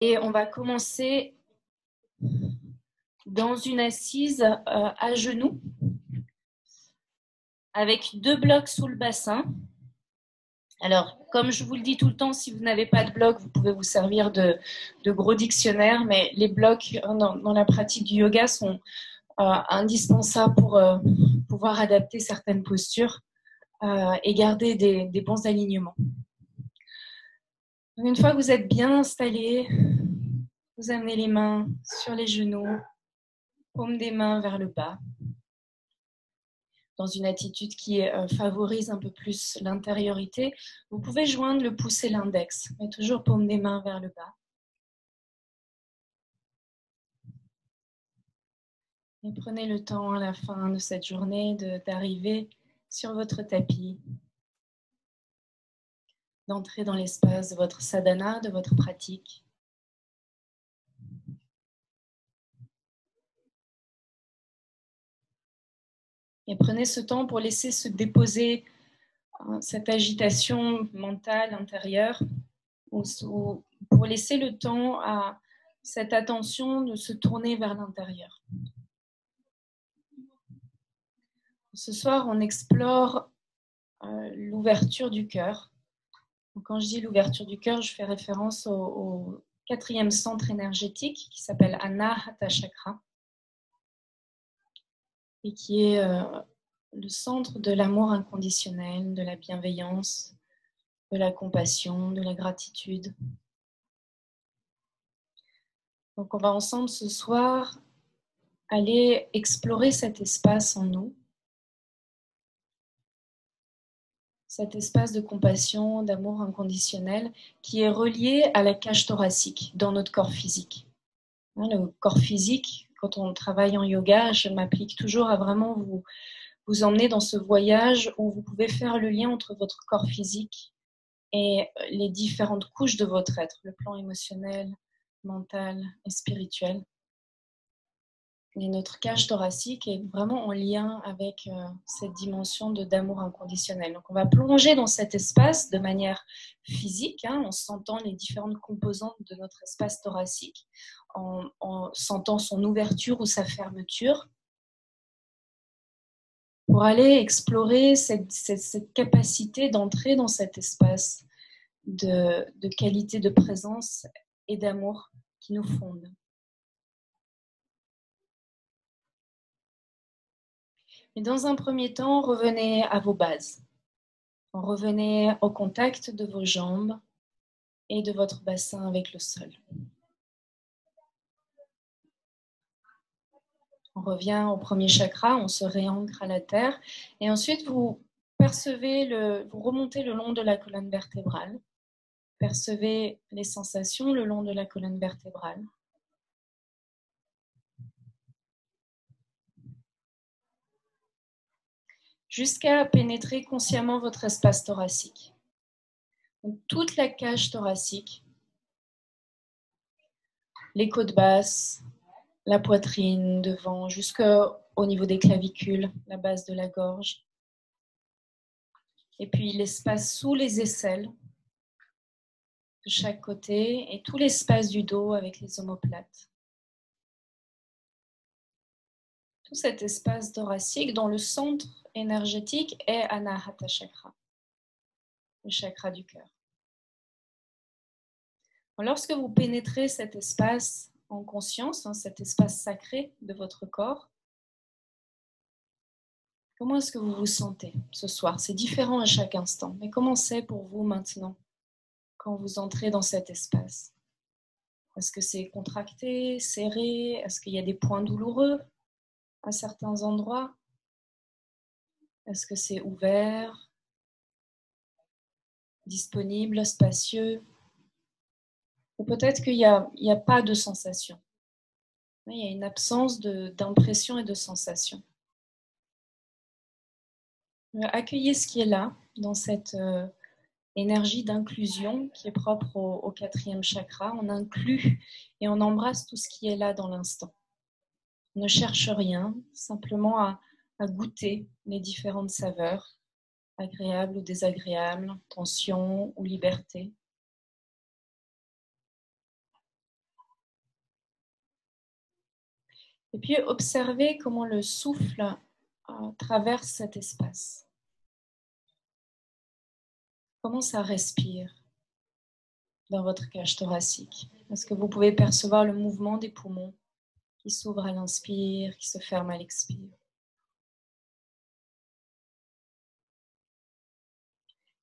Et on va commencer dans une assise à genoux, avec 2 blocs sous le bassin. Alors, comme je vous le dis tout le temps, si vous n'avez pas de bloc, vous pouvez vous servir de gros dictionnaires, mais les blocs dans la pratique du yoga sont indispensables pour pouvoir adapter certaines postures et garder des bons alignements. Donc, une fois que vous êtes bien installé, vous amenez les mains sur les genoux, paume des mains vers le bas, dans une attitude qui favorise un peu plus l'intériorité. Vous pouvez joindre le pouce et l'index, mais toujours paume des mains vers le bas. Et prenez le temps à la fin de cette journée d'arriver sur votre tapis, d'entrer dans l'espace de votre sadhana, de votre pratique. Et prenez ce temps pour laisser se déposer cette agitation mentale intérieure, ou pour laisser le temps à cette attention de se tourner vers l'intérieur. Ce soir, on explore l'ouverture du cœur. Quand je dis l'ouverture du cœur, je fais référence au 4e centre énergétique qui s'appelle Anahata Chakra et qui est le centre de l'amour inconditionnel, de la bienveillance, de la compassion, de la gratitude. Donc on va ensemble ce soir aller explorer cet espace en nous, cet espace de compassion, d'amour inconditionnel qui est relié à la cage thoracique dans notre corps physique. Le corps physique, quand on travaille en yoga, je m'applique toujours à vraiment vous emmener dans ce voyage où vous pouvez faire le lien entre votre corps physique et les différentes couches de votre être, le plan émotionnel, mental et spirituel. Et notre cage thoracique est vraiment en lien avec cette dimension d'amour inconditionnel. Donc on va plonger dans cet espace de manière physique, en sentant les différentes composantes de notre espace thoracique, en sentant son ouverture ou sa fermeture, pour aller explorer cette capacité d'entrer dans cet espace de qualité de présence et d'amour qui nous fonde. Mais dans un premier temps, revenez à vos bases. Revenez au contact de vos jambes et de votre bassin avec le sol. On revient au premier chakra, on se réancre à la terre et ensuite vous vous remontez le long de la colonne vertébrale. Percevez les sensations le long de la colonne vertébrale. Jusqu'à pénétrer consciemment votre espace thoracique. Donc, toute la cage thoracique, les côtes basses, la poitrine devant, jusqu'au niveau des clavicules, la base de la gorge. Et puis l'espace sous les aisselles de chaque côté et tout l'espace du dos avec les omoplates. Tout cet espace thoracique dont le centre énergétique est Anahata Chakra, le chakra du cœur. Lorsque vous pénétrez cet espace en conscience, cet espace sacré de votre corps, comment est-ce que vous vous sentez ce soir? C'est différent à chaque instant, mais comment c'est pour vous maintenant quand vous entrez dans cet espace? Est-ce que c'est contracté, serré? Est-ce qu'il y a des points douloureux à certains endroits? Est-ce que c'est ouvert, disponible, spacieux? Ou peut-être qu'il n'y a pas de sensation. Il y a une absence d'impression et de sensation. Accueillez ce qui est là, dans cette énergie d'inclusion qui est propre au 4e chakra. On inclut et on embrasse tout ce qui est là dans l'instant. On ne cherche rien, simplement à goûter les différentes saveurs, agréables ou désagréables, tension ou liberté. Et puis observez comment le souffle traverse cet espace. Comment ça respire dans votre cage thoracique? Est-ce que vous pouvez percevoir le mouvement des poumons qui s'ouvrent à l'inspire, qui se ferment à l'expire?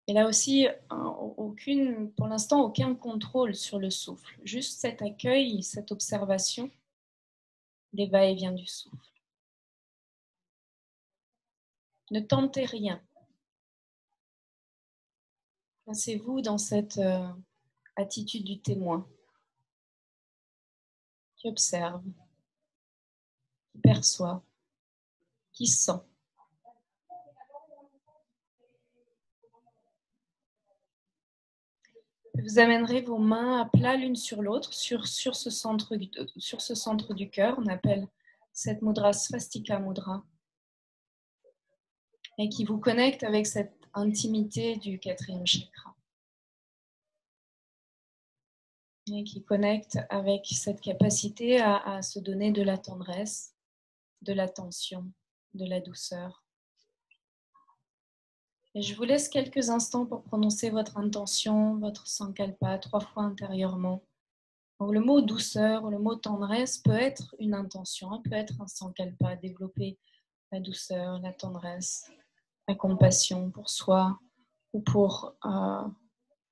Et là aussi, pour l'instant, aucun contrôle sur le souffle. Juste cet accueil, cette observation des va-et-vient du souffle. Ne tentez rien. Placez-vous dans cette attitude du témoin qui observe, qui perçoit, qui sent. Vous amènerez vos mains à plat l'une sur l'autre, sur ce centre du cœur. On appelle cette mudra Svastika Mudra, et qui vous connecte avec cette intimité du 4e chakra. Et qui connecte avec cette capacité à se donner de la tendresse, de l'attention, de la douceur. Et je vous laisse quelques instants pour prononcer votre intention, votre sankalpa 3 fois intérieurement. Donc, le mot douceur ou le mot tendresse peut être une intention, peut être un sankalpa, développer la douceur, la tendresse, la compassion pour soi ou pour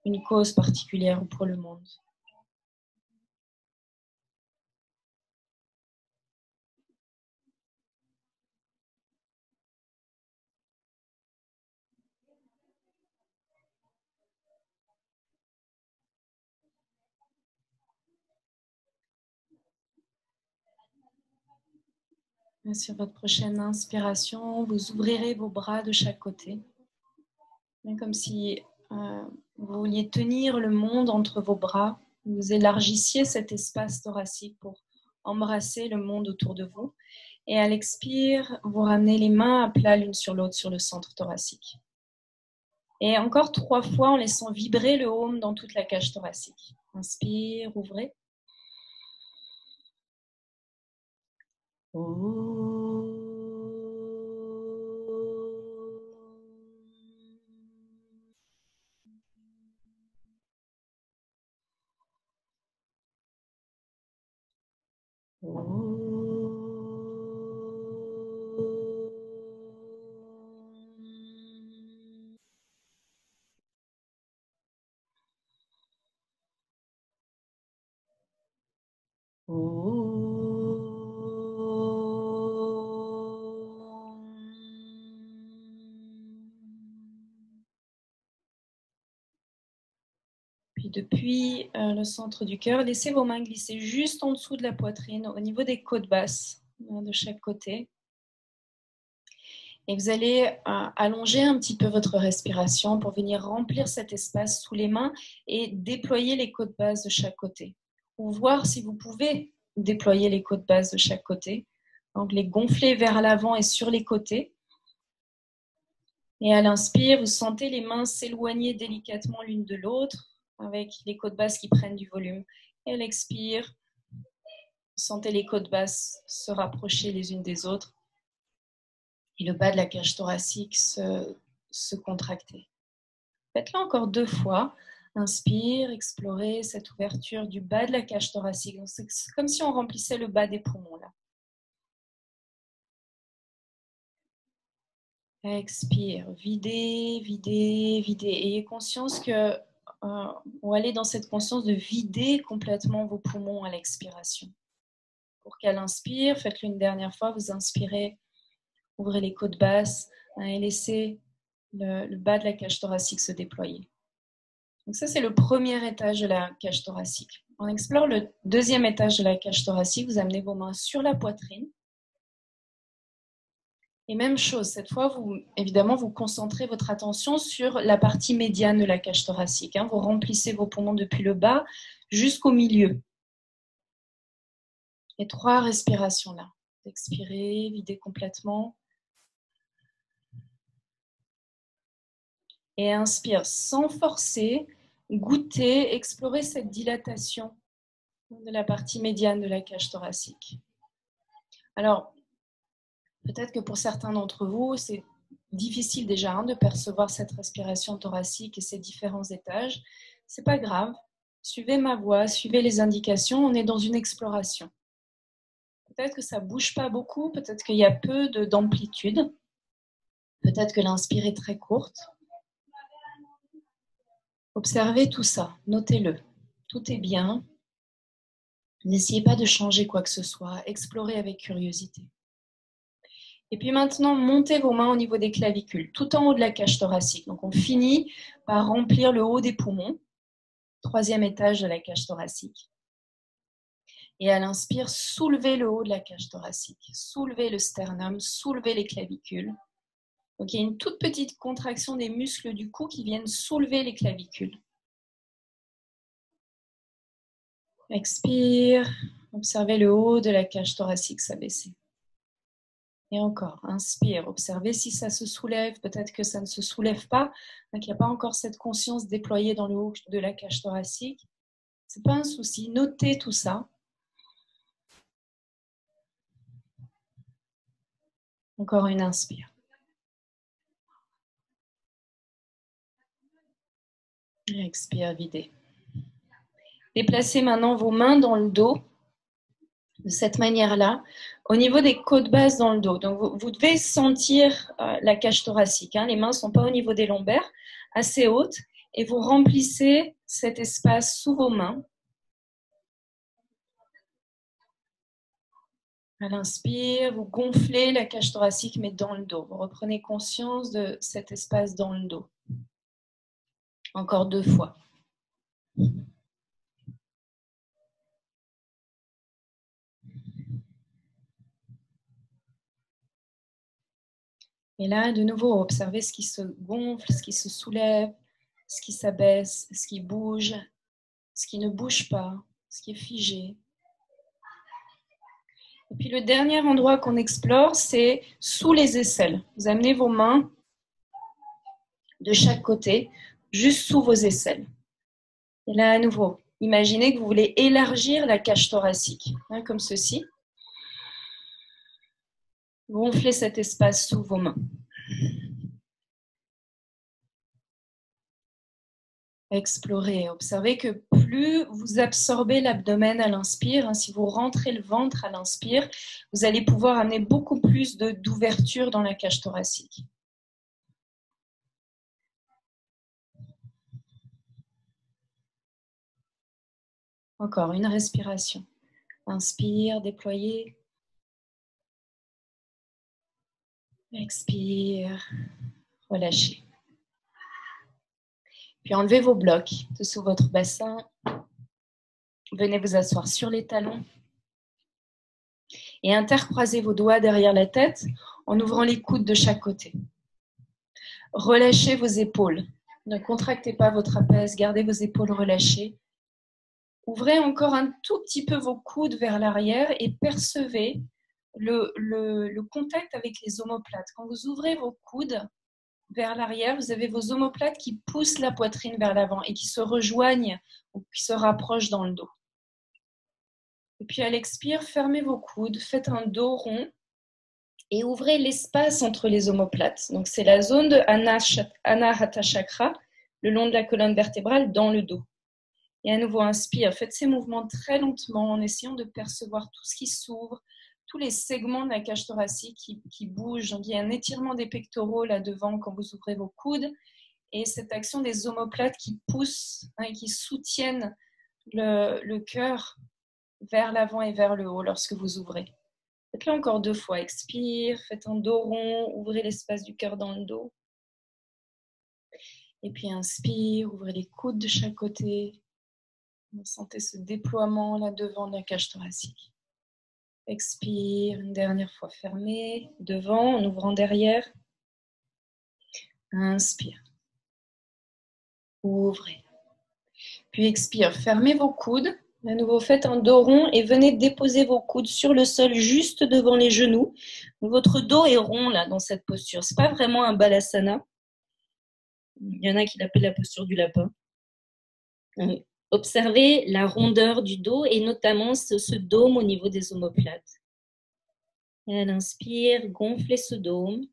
une cause particulière ou pour le monde. Et sur votre prochaine inspiration, vous ouvrirez vos bras de chaque côté, comme si vous vouliez tenir le monde entre vos bras. Vous élargissiez cet espace thoracique pour embrasser le monde autour de vous. Et à l'expire, vous ramenez les mains à plat l'une sur l'autre sur le centre thoracique. Et encore 3 fois en laissant vibrer le Om dans toute la cage thoracique. Inspire, ouvrez. Puis depuis le centre du cœur, laissez vos mains glisser juste en dessous de la poitrine, au niveau des côtes basses de chaque côté. Et vous allez allonger un petit peu votre respiration pour venir remplir cet espace sous les mains et déployer les côtes basses de chaque côté. Ou voir si vous pouvez déployer les côtes basses de chaque côté. Donc les gonfler vers l'avant et sur les côtés. Et à l'inspire, vous sentez les mains s'éloigner délicatement l'une de l'autre avec les côtes basses qui prennent du volume. Et à l'expire, sentez les côtes basses se rapprocher les unes des autres et le bas de la cage thoracique se contracter. Faites-le encore 2 fois. Inspire, explorez cette ouverture du bas de la cage thoracique. C'est comme si on remplissait le bas des poumons là. Expire, videz, videz, videz. Ayez conscience que ou allez dans cette conscience de vider complètement vos poumons à l'expiration. Pour qu'à l'inspire, faites-le une dernière fois, vous inspirez, ouvrez les côtes basses et laissez le bas de la cage thoracique se déployer. Donc ça, c'est le premier étage de la cage thoracique. On explore le 2e étage de la cage thoracique. Vous amenez vos mains sur la poitrine. Et même chose, cette fois, évidemment, vous concentrez votre attention sur la partie médiane de la cage thoracique. Vous remplissez vos poumons depuis le bas jusqu'au milieu. Et 3 respirations là. Expirez, videz complètement. Et inspire sans forcer, goûtez, explorez cette dilatation de la partie médiane de la cage thoracique. Alors, peut-être que pour certains d'entre vous, c'est difficile déjà de percevoir cette respiration thoracique et ces différents étages. C'est pas grave. Suivez ma voix, suivez les indications. On est dans une exploration. Peut-être que ça bouge pas beaucoup, peut-être qu'il y a peu d'amplitude. Peut-être que l'inspire est très courte. Observez tout ça, notez-le. Tout est bien. N'essayez pas de changer quoi que ce soit. Explorez avec curiosité. Et puis maintenant, montez vos mains au niveau des clavicules, tout en haut de la cage thoracique. Donc on finit par remplir le haut des poumons, 3e étage de la cage thoracique. Et à l'inspire, soulevez le haut de la cage thoracique, soulevez le sternum, soulevez les clavicules. Donc il y a une toute petite contraction des muscles du cou qui viennent soulever les clavicules. Expire, observez le haut de la cage thoracique s'abaisser. Et encore, inspire, observez si ça se soulève, peut-être que ça ne se soulève pas, donc il n'y a pas encore cette conscience déployée dans le haut de la cage thoracique. Ce n'est pas un souci, notez tout ça. Encore une inspire. Expire, videz. Déplacez maintenant vos mains dans le dos, de cette manière-là, au niveau des côtes basses dans le dos. Donc vous devez sentir la cage thoracique. Les mains ne sont pas au niveau des lombaires, assez hautes, et vous remplissez cet espace sous vos mains. À l'inspire, vous gonflez la cage thoracique, mais dans le dos. Vous reprenez conscience de cet espace dans le dos. Encore 2 fois. Et là, de nouveau, observez ce qui se gonfle, ce qui se soulève, ce qui s'abaisse, ce qui bouge, ce qui ne bouge pas, ce qui est figé. Et puis le dernier endroit qu'on explore, c'est sous les aisselles. Vous amenez vos mains de chaque côté, juste sous vos aisselles. Et là, à nouveau, imaginez que vous voulez élargir la cage thoracique, comme ceci. Gonflez cet espace sous vos mains. Explorez, observez que plus vous absorbez l'abdomen à l'inspire, si vous rentrez le ventre à l'inspire, vous allez pouvoir amener beaucoup plus d'ouverture dans la cage thoracique. Encore une respiration. Inspire, déployez. Expire, relâchez. Puis enlevez vos blocs dessous votre bassin. Venez vous asseoir sur les talons. Et intercroisez vos doigts derrière la tête en ouvrant les coudes de chaque côté. Relâchez vos épaules. Ne contractez pas votre trapèze, gardez vos épaules relâchées. Ouvrez encore un tout petit peu vos coudes vers l'arrière et percevez le contact avec les omoplates. Quand vous ouvrez vos coudes vers l'arrière, vous avez vos omoplates qui poussent la poitrine vers l'avant et qui se rejoignent ou qui se rapprochent dans le dos. Et puis à l'expire, fermez vos coudes, faites un dos rond et ouvrez l'espace entre les omoplates. Donc c'est la zone de Anahata Chakra, le long de la colonne vertébrale, dans le dos. Et à nouveau, inspire. Faites ces mouvements très lentement en essayant de percevoir tout ce qui s'ouvre, tous les segments de la cage thoracique qui bougent. Donc, il y a un étirement des pectoraux là devant quand vous ouvrez vos coudes et cette action des omoplates qui poussent et qui soutiennent le cœur vers l'avant et vers le haut lorsque vous ouvrez. Faites-le encore 2 fois. Expire, faites un dos rond, ouvrez l'espace du cœur dans le dos. Et puis inspire, ouvrez les coudes de chaque côté. Vous sentez ce déploiement là devant de la cage thoracique. Expire, une dernière fois, fermez, devant, en ouvrant derrière. Inspire. Ouvrez. Puis expire, fermez vos coudes. À nouveau, faites un dos rond et venez déposer vos coudes sur le sol juste devant les genoux. Votre dos est rond là dans cette posture. Ce n'est pas vraiment un balasana. Il y en a qui l'appellent la posture du lapin. Observez la rondeur du dos et notamment ce dôme au niveau des omoplates. Et à l'inspire, gonflez ce dôme.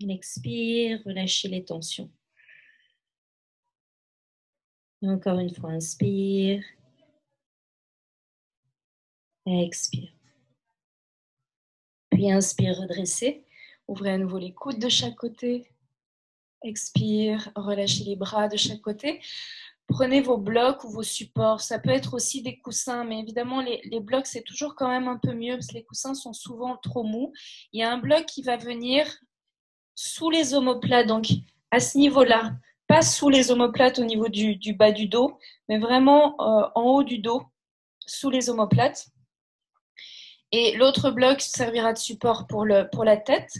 À l'expire, relâchez les tensions. Et encore une fois, inspire. Et expire. Puis inspire, redressez. Ouvrez à nouveau les coudes de chaque côté. Expire, relâchez les bras de chaque côté. Prenez vos blocs ou vos supports. Ça peut être aussi des coussins, mais évidemment, les blocs, c'est toujours quand même un peu mieux parce que les coussins sont souvent trop mous. Il y a un bloc qui va venir sous les omoplates, donc à ce niveau-là. Pas sous les omoplates au niveau du bas du dos, mais vraiment en haut du dos, sous les omoplates. Et l'autre bloc servira de support pour la tête.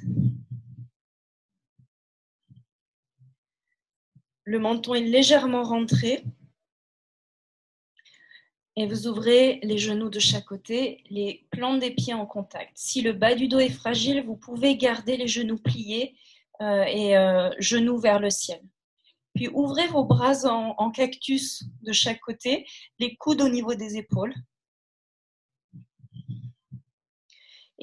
Le menton est légèrement rentré. Et vous ouvrez les genoux de chaque côté, les plantes des pieds en contact. Si le bas du dos est fragile, vous pouvez garder les genoux pliés et genoux vers le ciel. Puis ouvrez vos bras en cactus de chaque côté, les coudes au niveau des épaules.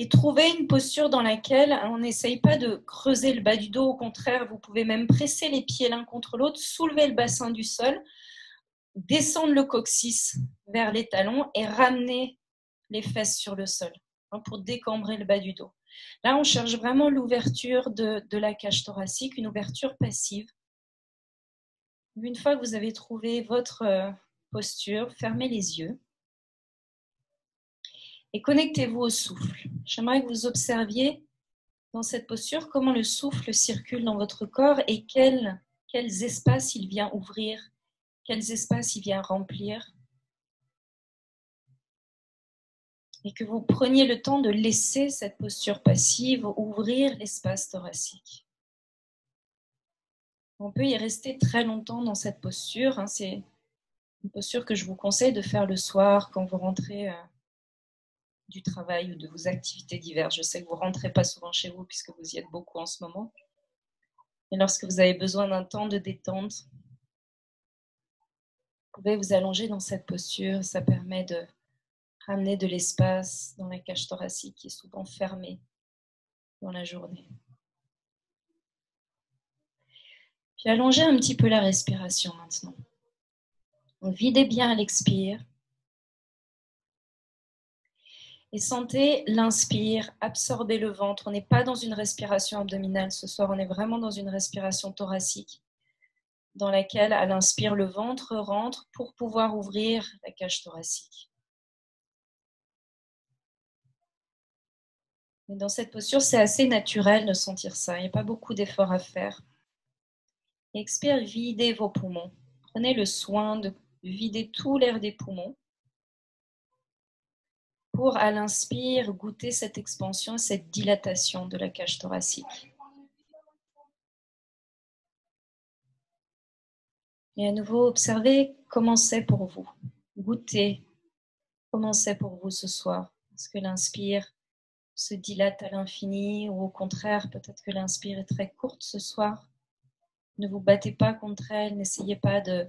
Et trouvez une posture dans laquelle on n'essaye pas de creuser le bas du dos, au contraire, vous pouvez même presser les pieds l'un contre l'autre, soulever le bassin du sol, descendre le coccyx vers les talons et ramener les fesses sur le sol pour décambrer le bas du dos. Là, on cherche vraiment l'ouverture de la cage thoracique, une ouverture passive. Une fois que vous avez trouvé votre posture, fermez les yeux et connectez-vous au souffle. J'aimerais que vous observiez dans cette posture comment le souffle circule dans votre corps et quels espaces il vient ouvrir, quels espaces il vient remplir. Et que vous preniez le temps de laisser cette posture passive ouvrir l'espace thoracique. On peut y rester très longtemps dans cette posture. C'est une posture que je vous conseille de faire le soir quand vous rentrez du travail ou de vos activités diverses. Je sais que vous ne rentrez pas souvent chez vous puisque vous y êtes beaucoup en ce moment. Et lorsque vous avez besoin d'un temps de détente, vous pouvez vous allonger dans cette posture. Ça permet de ramener de l'espace dans la cage thoracique qui est souvent fermée dans la journée. Puis allongez un petit peu la respiration maintenant. Donc, videz bien à l'expire. Et sentez l'inspire, absorber le ventre. On n'est pas dans une respiration abdominale ce soir, on est vraiment dans une respiration thoracique dans laquelle, à l'inspire, le ventre rentre pour pouvoir ouvrir la cage thoracique. Mais dans cette posture, c'est assez naturel de sentir ça. Il n'y a pas beaucoup d'efforts à faire. Et expire, videz vos poumons. Prenez le soin de vider tout l'air des poumons pour, à l'inspire, goûter cette expansion, cette dilatation de la cage thoracique. Et à nouveau, observez comment c'est pour vous. Goûtez comment c'est pour vous ce soir. Est-ce que l'inspire se dilate à l'infini ou au contraire, peut-être que l'inspire est très courte ce soir. Ne vous battez pas contre elle, n'essayez pas de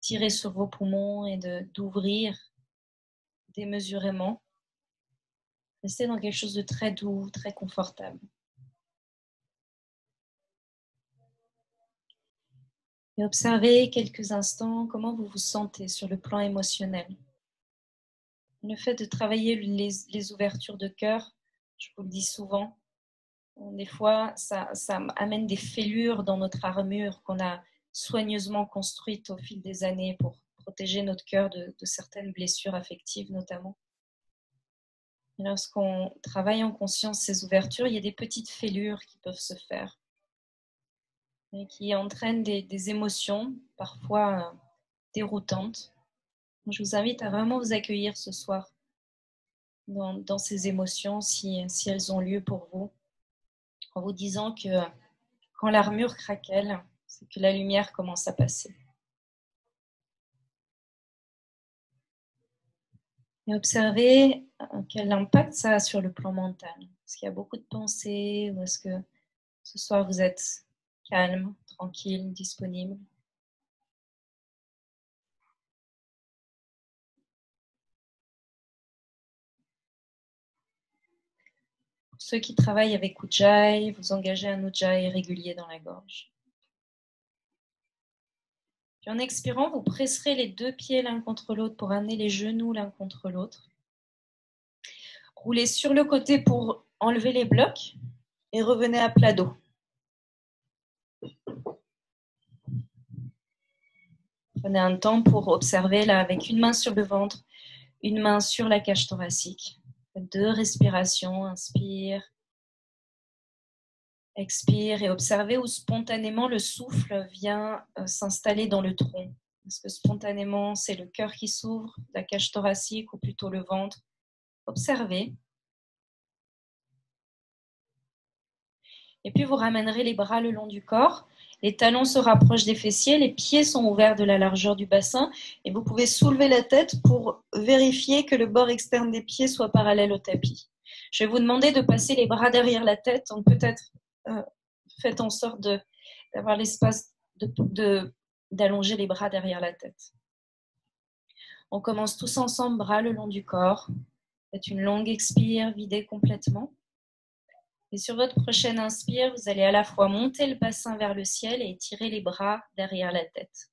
tirer sur vos poumons et d'ouvrir démesurément. Restez dans quelque chose de très doux, très confortable. Et observez quelques instants comment vous vous sentez sur le plan émotionnel. Le fait de travailler les ouvertures de cœur, je vous le dis souvent, des fois ça amène des fêlures dans notre armure qu'on a soigneusement construite au fil des années pour protéger notre cœur de certaines blessures affectives notamment. Et lorsqu'on travaille en conscience ces ouvertures, il y a des petites fêlures qui peuvent se faire et qui entraînent des émotions parfois déroutantes. Je vous invite à vraiment vous accueillir ce soir dans ces émotions si elles ont lieu pour vous, en vous disant que quand l'armure craquelle, c'est que la lumière commence à passer. Et observez quel impact ça a sur le plan mental. Est-ce qu'il y a beaucoup de pensées ou est-ce que ce soir vous êtes calme, tranquille, disponible? ceux qui travaillent avec Ujjayi, vous engagez un Ujjayi régulier dans la gorge. Puis en expirant, vous presserez les deux pieds l'un contre l'autre pour amener les genoux l'un contre l'autre. Roulez sur le côté pour enlever les blocs et revenez à plat dos. Prenez un temps pour observer là avec une main sur le ventre, une main sur la cage thoracique. Faites 2 respirations, inspire, expire et observez où spontanément le souffle vient s'installer dans le tronc. Est-ce que spontanément c'est le cœur qui s'ouvre, la cage thoracique ou plutôt le ventre? Observez. Et puis vous ramènerez les bras le long du corps. Les talons se rapprochent des fessiers, les pieds sont ouverts de la largeur du bassin et vous pouvez soulever la tête pour vérifier que le bord externe des pieds soit parallèle au tapis. Je vais vous demander de passer les bras derrière la tête, donc peut-être faites en sorte d'avoir l'espace d'allonger les bras derrière la tête. On commence tous ensemble, bras le long du corps. Faites une longue expire, videz complètement. Et sur votre prochaine inspire, vous allez à la fois monter le bassin vers le ciel et étirer les bras derrière la tête.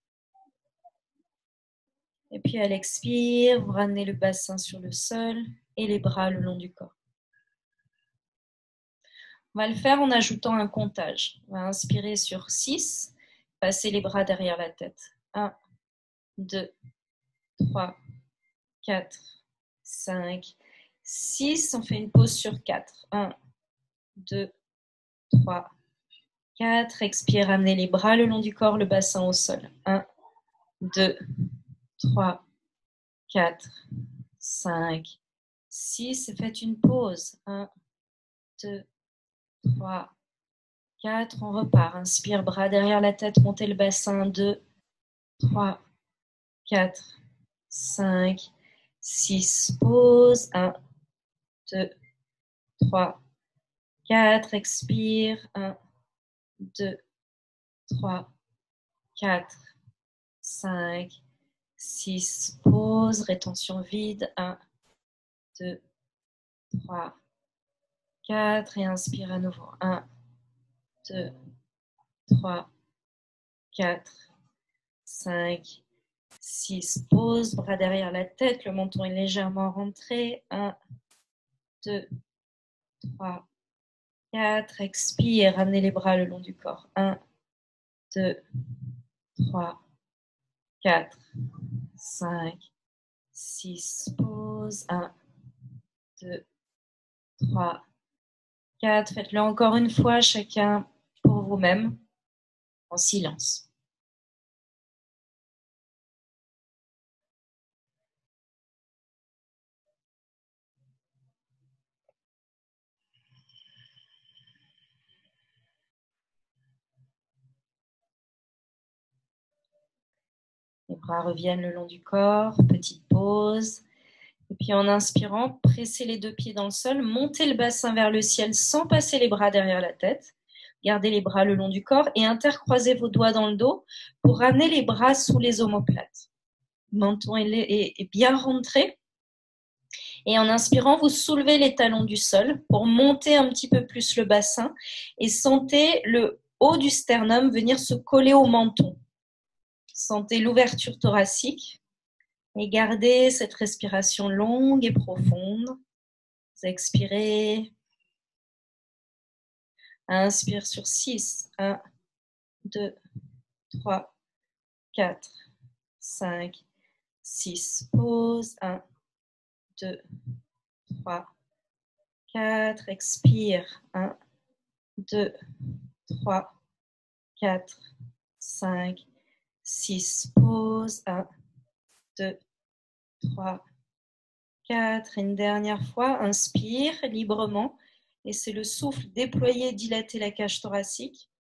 Et puis à l'expire, vous ramenez le bassin sur le sol et les bras le long du corps. On va le faire en ajoutant un comptage. On va inspirer sur 6, passer les bras derrière la tête. 1, 2, 3, 4, 5, 6. On fait une pause sur 4. 1, 2, 3, 4. Expire, ramenez les bras le long du corps, le bassin au sol. 1, 2, 3, 4, 5, 6. Faites une pause. 1, 2, 3, 4. On repart. Inspire, bras derrière la tête, montez le bassin. 2, 3, 4, 5, 6. Pause. 1, 2, 3, 4. Expire. 1, 2, 3, 4, 5, 6. Pause. Rétention vide. 1, 2, 3, 4. Et inspire à nouveau. 1, 2, 3, 4, 5, 6. Pause. Bras derrière la tête. Le menton est légèrement rentré. 1, 2, 3, 4. Expire. Ramenez les bras le long du corps. 1, 2, 3, 4, 5, 6. Pause. 1, 2, 3, 4. Faites-le encore une fois, chacun pour vous-même, en silence. Les bras reviennent le long du corps, petite pause. Et puis en inspirant, pressez les deux pieds dans le sol, montez le bassin vers le ciel sans passer les bras derrière la tête. Gardez les bras le long du corps et intercroisez vos doigts dans le dos pour ramener les bras sous les omoplates. Le menton est bien rentré. Et en inspirant, vous soulevez les talons du sol pour monter un petit peu plus le bassin et sentez le haut du sternum venir se coller au menton. Sentez l'ouverture thoracique et gardez cette respiration longue et profonde. Vous expirez. Inspire sur 6. 1, 2, 3, 4, 5, 6. Pause. 1, 2, 3, 4. Expire. 1, 2, 3, 4, 5, 6. Pause. 1, 2, 3, 4. Une dernière fois. Inspire librement. Laissez le souffle déployer, dilater la cage thoracique.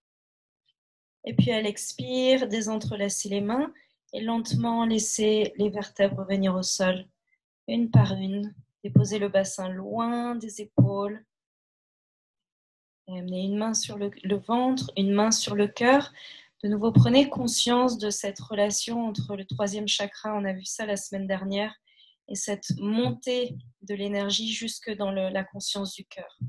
Et puis à l'expire, désentrelacez les mains et lentement laissez les vertèbres venir au sol, une par une. Déposez le bassin loin des épaules. Et amenez une main sur le ventre, une main sur le cœur. De nouveau, prenez conscience de cette relation entre le troisième chakra, on a vu ça la semaine dernière, et cette montée de l'énergie jusque dans la conscience du cœur.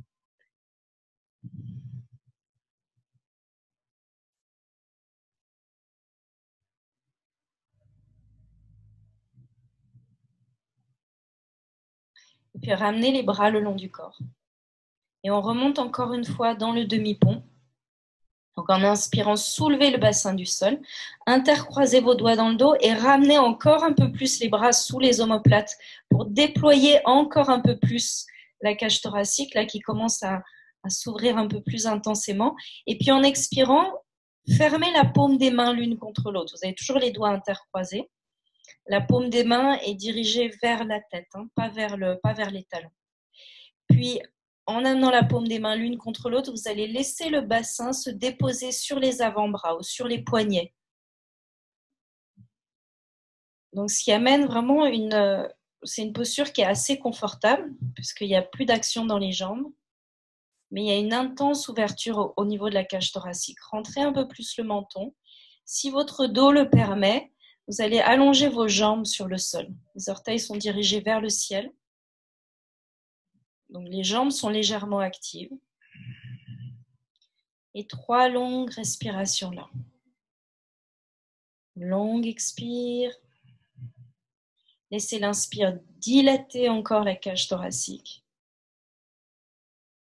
Puis ramenez les bras le long du corps. Et on remonte encore une fois dans le demi-pont. Donc en inspirant, soulevez le bassin du sol, intercroisez vos doigts dans le dos et ramenez encore un peu plus les bras sous les omoplates pour déployer encore un peu plus la cage thoracique là, qui commence à s'ouvrir un peu plus intensément. Et puis en expirant, fermez la paume des mains l'une contre l'autre. Vous avez toujours les doigts intercroisés. La paume des mains est dirigée vers la tête, hein, pas vers les talons. Puis en amenant la paume des mains l'une contre l'autre, vous allez laisser le bassin se déposer sur les avant-bras ou sur les poignets. Donc, ce qui amène vraiment c'est une posture qui est assez confortable, puisqu'il n'y a plus d'action dans les jambes, mais il y a une intense ouverture au niveau de la cage thoracique. Rentrez un peu plus le menton. Si votre dos le permet, vous allez allonger vos jambes sur le sol. Les orteils sont dirigés vers le ciel. Donc, les jambes sont légèrement actives. Et 3 longues respirations là. Longue expire. Laissez l'inspire dilater encore la cage thoracique.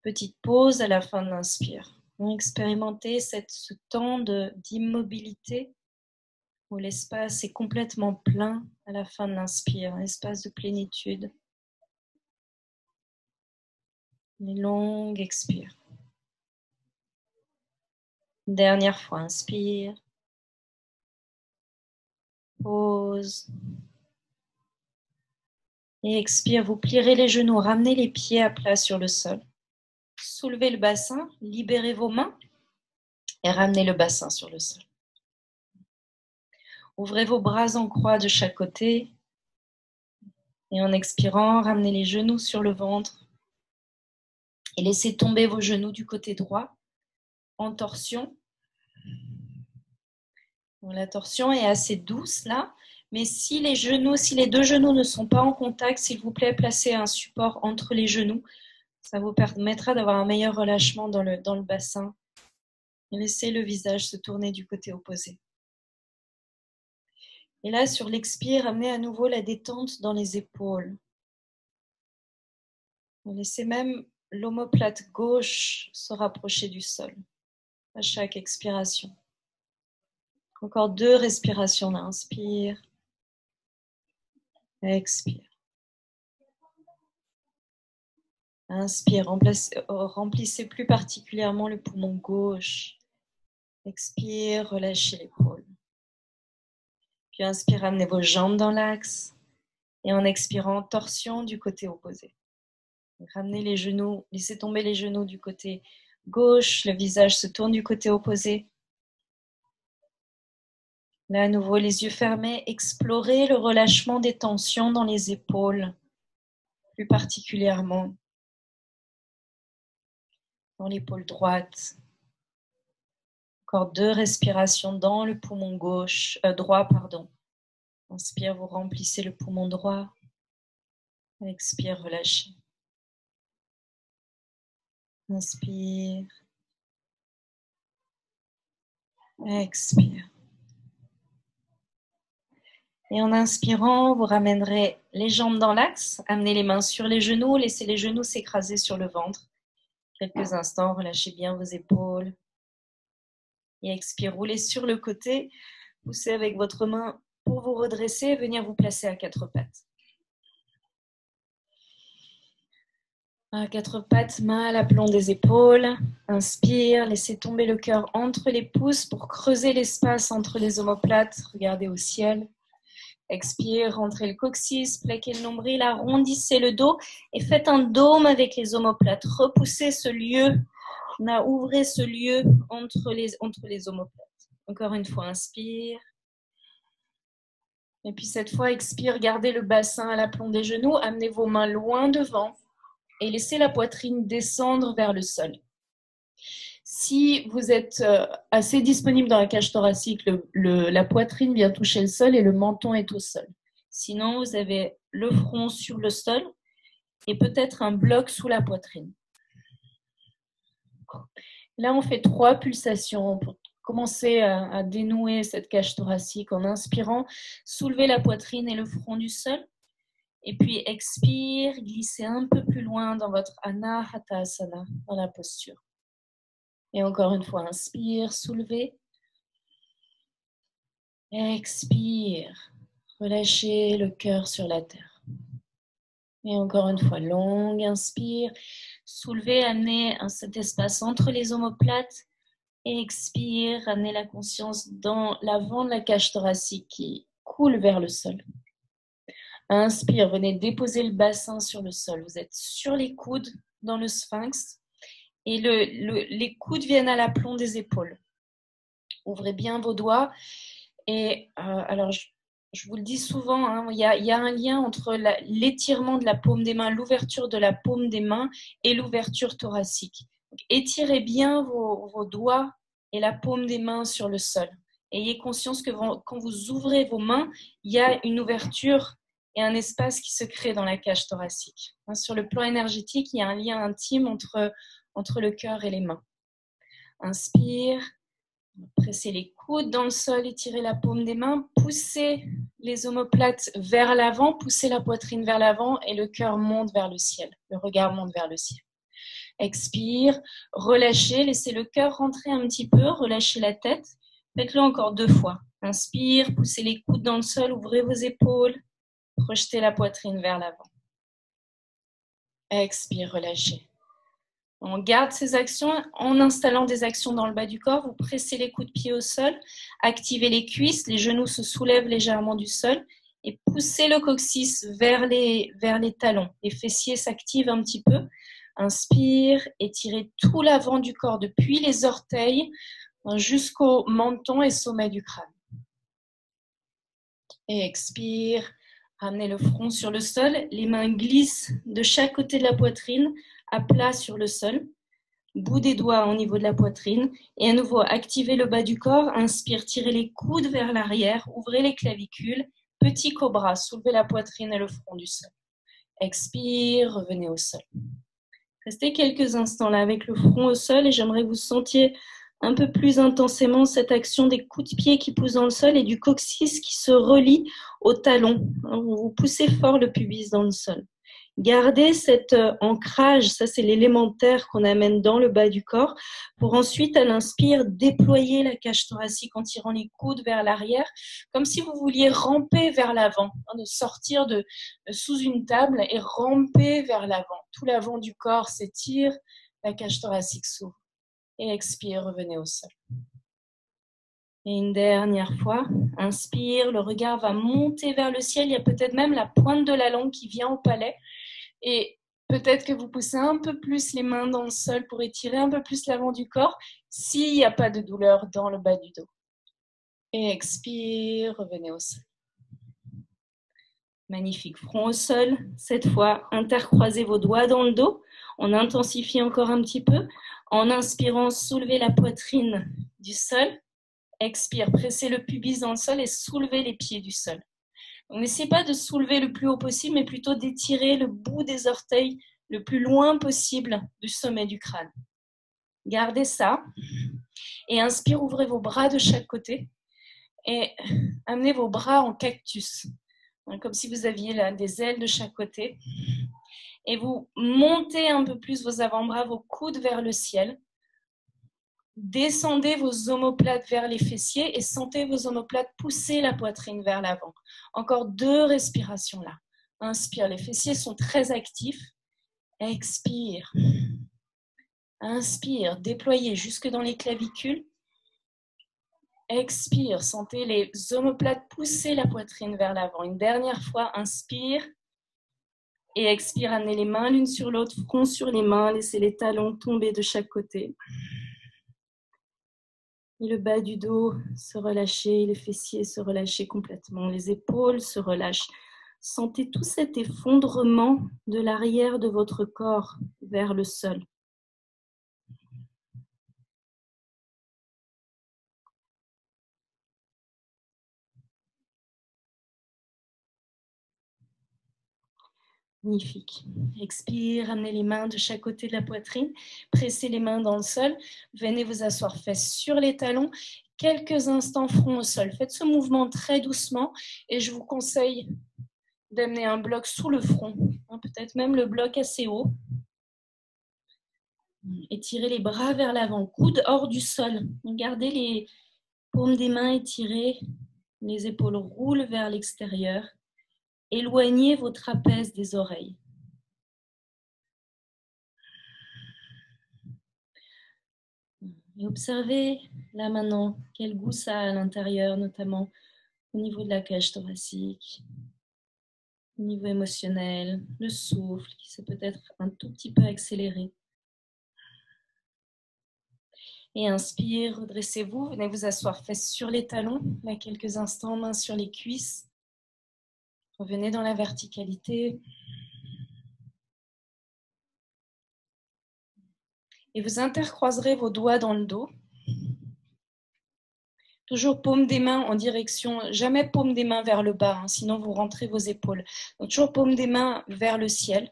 Petite pause à la fin de l'inspire. Expérimentez ce temps d'immobilité où l'espace est complètement plein à la fin de l'inspire, un espace de plénitude. Une longue expire. Dernière fois, inspire. Pause. Et expire, vous plierez les genoux, ramenez les pieds à plat sur le sol. Soulevez le bassin, libérez vos mains et ramenez le bassin sur le sol. Ouvrez vos bras en croix de chaque côté. Et en expirant, ramenez les genoux sur le ventre. Et laissez tomber vos genoux du côté droit en torsion. Bon, la torsion est assez douce là. Mais si les deux genoux ne sont pas en contact, s'il vous plaît, placez un support entre les genoux. Ça vous permettra d'avoir un meilleur relâchement dans le bassin. Et laissez le visage se tourner du côté opposé. Et là, sur l'expire, amenez à nouveau la détente dans les épaules. Laissez même l'omoplate gauche se rapprocher du sol à chaque expiration. Encore 2 respirations là. Inspire. Expire. Inspire. Remplissez plus particulièrement le poumon gauche. Expire. Relâchez l'épaule. Puis inspire. Amenez vos jambes dans l'axe. Et en expirant, torsion du côté opposé. Ramenez les genoux. Laissez tomber les genoux du côté gauche. Le visage se tourne du côté opposé. Là, à nouveau, les yeux fermés, explorez le relâchement des tensions dans les épaules, plus particulièrement dans l'épaule droite. Encore 2 respirations dans le poumon droit. Inspire, vous remplissez le poumon droit. Expire, relâchez. Inspire. Expire. Et en inspirant, vous ramènerez les jambes dans l'axe, amenez les mains sur les genoux, laissez les genoux s'écraser sur le ventre. Quelques instants, relâchez bien vos épaules. Et expire, roulez sur le côté, poussez avec votre main pour vous redresser et venir vous placer à 4 pattes. À 4 pattes, main à l'aplomb des épaules. Inspire, laissez tomber le cœur entre les pouces pour creuser l'espace entre les omoplates. Regardez au ciel. Expire, rentrez le coccyx, plaquez le nombril, arrondissez le dos et faites un dôme avec les omoplates. Repoussez ce lieu, ouvrez ce lieu entre les omoplates. Encore une fois, inspire. Et puis cette fois, expire, gardez le bassin à l'aplomb des genoux, amenez vos mains loin devant et laissez la poitrine descendre vers le sol. Si vous êtes assez disponible dans la cage thoracique, la poitrine vient toucher le sol et le menton est au sol. Sinon, vous avez le front sur le sol et peut-être un bloc sous la poitrine. Là, on fait 3 pulsations pour commencer à dénouer cette cage thoracique. En inspirant, soulevez la poitrine et le front du sol. Et puis expire, glissez un peu plus loin dans votre Anahatasana, dans la posture. Et encore une fois, inspire, soulevez. Expire, relâchez le cœur sur la terre. Et encore une fois, longue inspire, soulevez, amenez cet espace entre les omoplates. Et expire, amenez la conscience dans l'avant de la cage thoracique qui coule vers le sol. Inspire, venez déposer le bassin sur le sol. Vous êtes sur les coudes dans le sphinx et les coudes viennent à l'aplomb des épaules. Ouvrez bien vos doigts. Et alors, je vous le dis souvent, hein, il y a un lien entre l'étirement de la paume des mains, l'ouverture de la paume des mains et l'ouverture thoracique. Donc, étirez bien vos doigts et la paume des mains sur le sol. Ayez conscience que quand vous ouvrez vos mains, il y a une ouverture et un espace qui se crée dans la cage thoracique. Hein, sur le plan énergétique, il y a un lien intime entre le cœur et les mains. Inspire. Pressez les coudes dans le sol, étirez la paume des mains, poussez les omoplates vers l'avant, poussez la poitrine vers l'avant et le cœur monte vers le ciel. Le regard monte vers le ciel. Expire, relâchez, laissez le cœur rentrer un petit peu, relâchez la tête. Faites-le encore 2 fois. Inspire, poussez les coudes dans le sol, ouvrez vos épaules, projetez la poitrine vers l'avant. Expire, relâchez. On garde ces actions en installant des actions dans le bas du corps. Vous pressez les coups de pied au sol, activez les cuisses, les genoux se soulèvent légèrement du sol et poussez le coccyx vers les talons. Les fessiers s'activent un petit peu. Inspire, étirez tout l'avant du corps depuis les orteils jusqu'au menton et sommet du crâne. Et expire, ramenez le front sur le sol, les mains glissent de chaque côté de la poitrine, à plat sur le sol, bout des doigts au niveau de la poitrine, et à nouveau activez le bas du corps, inspire, tirez les coudes vers l'arrière, ouvrez les clavicules, petit cobra, soulevez la poitrine et le front du sol. Expire, revenez au sol. Restez quelques instants là avec le front au sol et j'aimerais que vous sentiez un peu plus intensément cette action des coups de pied qui poussent dans le sol et du coccyx qui se relie au talon. Vous poussez fort le pubis dans le sol. Gardez cet ancrage, ça c'est l'élémentaire qu'on amène dans le bas du corps, pour ensuite à l'inspire déployer la cage thoracique en tirant les coudes vers l'arrière, comme si vous vouliez ramper vers l'avant, de sortir de sous une table et ramper vers l'avant. Tout l'avant du corps s'étire, la cage thoracique s'ouvre. Et expire, revenez au sol. Et une dernière fois, inspire, le regard va monter vers le ciel, il y a peut-être même la pointe de la langue qui vient au palais. Et peut-être que vous poussez un peu plus les mains dans le sol pour étirer un peu plus l'avant du corps s'il n'y a pas de douleur dans le bas du dos. Et expire, revenez au sol. Magnifique, front au sol. Cette fois, intercroisez vos doigts dans le dos. On intensifie encore un petit peu. En inspirant, soulevez la poitrine du sol. Expire, pressez le pubis dans le sol et soulevez les pieds du sol. N'essayez pas de soulever le plus haut possible, mais plutôt d'étirer le bout des orteils le plus loin possible du sommet du crâne. Gardez ça. Et inspire, ouvrez vos bras de chaque côté. Et amenez vos bras en cactus. Comme si vous aviez là des ailes de chaque côté. Et vous montez un peu plus vos avant-bras, vos coudes vers le ciel. Descendez vos omoplates vers les fessiers et sentez vos omoplates pousser la poitrine vers l'avant. Encore 2 respirations là. Inspire, les fessiers sont très actifs. Expire. Inspire, déployez jusque dans les clavicules. Expire, sentez les omoplates pousser la poitrine vers l'avant. Une dernière fois, inspire. Et expire, amenez les mains l'une sur l'autre, front sur les mains, laissez les talons tomber de chaque côté. Et le bas du dos se relâcher, les fessiers se relâcher complètement, les épaules se relâchent. Sentez tout cet effondrement de l'arrière de votre corps vers le sol. Magnifique. Expire, amenez les mains de chaque côté de la poitrine, pressez les mains dans le sol, venez vous asseoir fesses sur les talons, quelques instants front au sol. Faites ce mouvement très doucement et je vous conseille d'amener un bloc sous le front, hein, peut-être même le bloc assez haut. Étirez les bras vers l'avant, coude hors du sol. Gardez les paumes des mains étirées, les épaules roulent vers l'extérieur. Éloignez vos trapèzes des oreilles. Et observez là maintenant quel goût ça a à l'intérieur, notamment au niveau de la cage thoracique, au niveau émotionnel, le souffle qui s'est peut-être un tout petit peu accéléré. Et inspire, redressez-vous, venez vous asseoir fesses sur les talons, là quelques instants, mains sur les cuisses. Revenez dans la verticalité. Et vous intercroiserez vos doigts dans le dos. Toujours paume des mains en direction, jamais paume des mains vers le bas, hein, sinon vous rentrez vos épaules. Donc toujours paume des mains vers le ciel.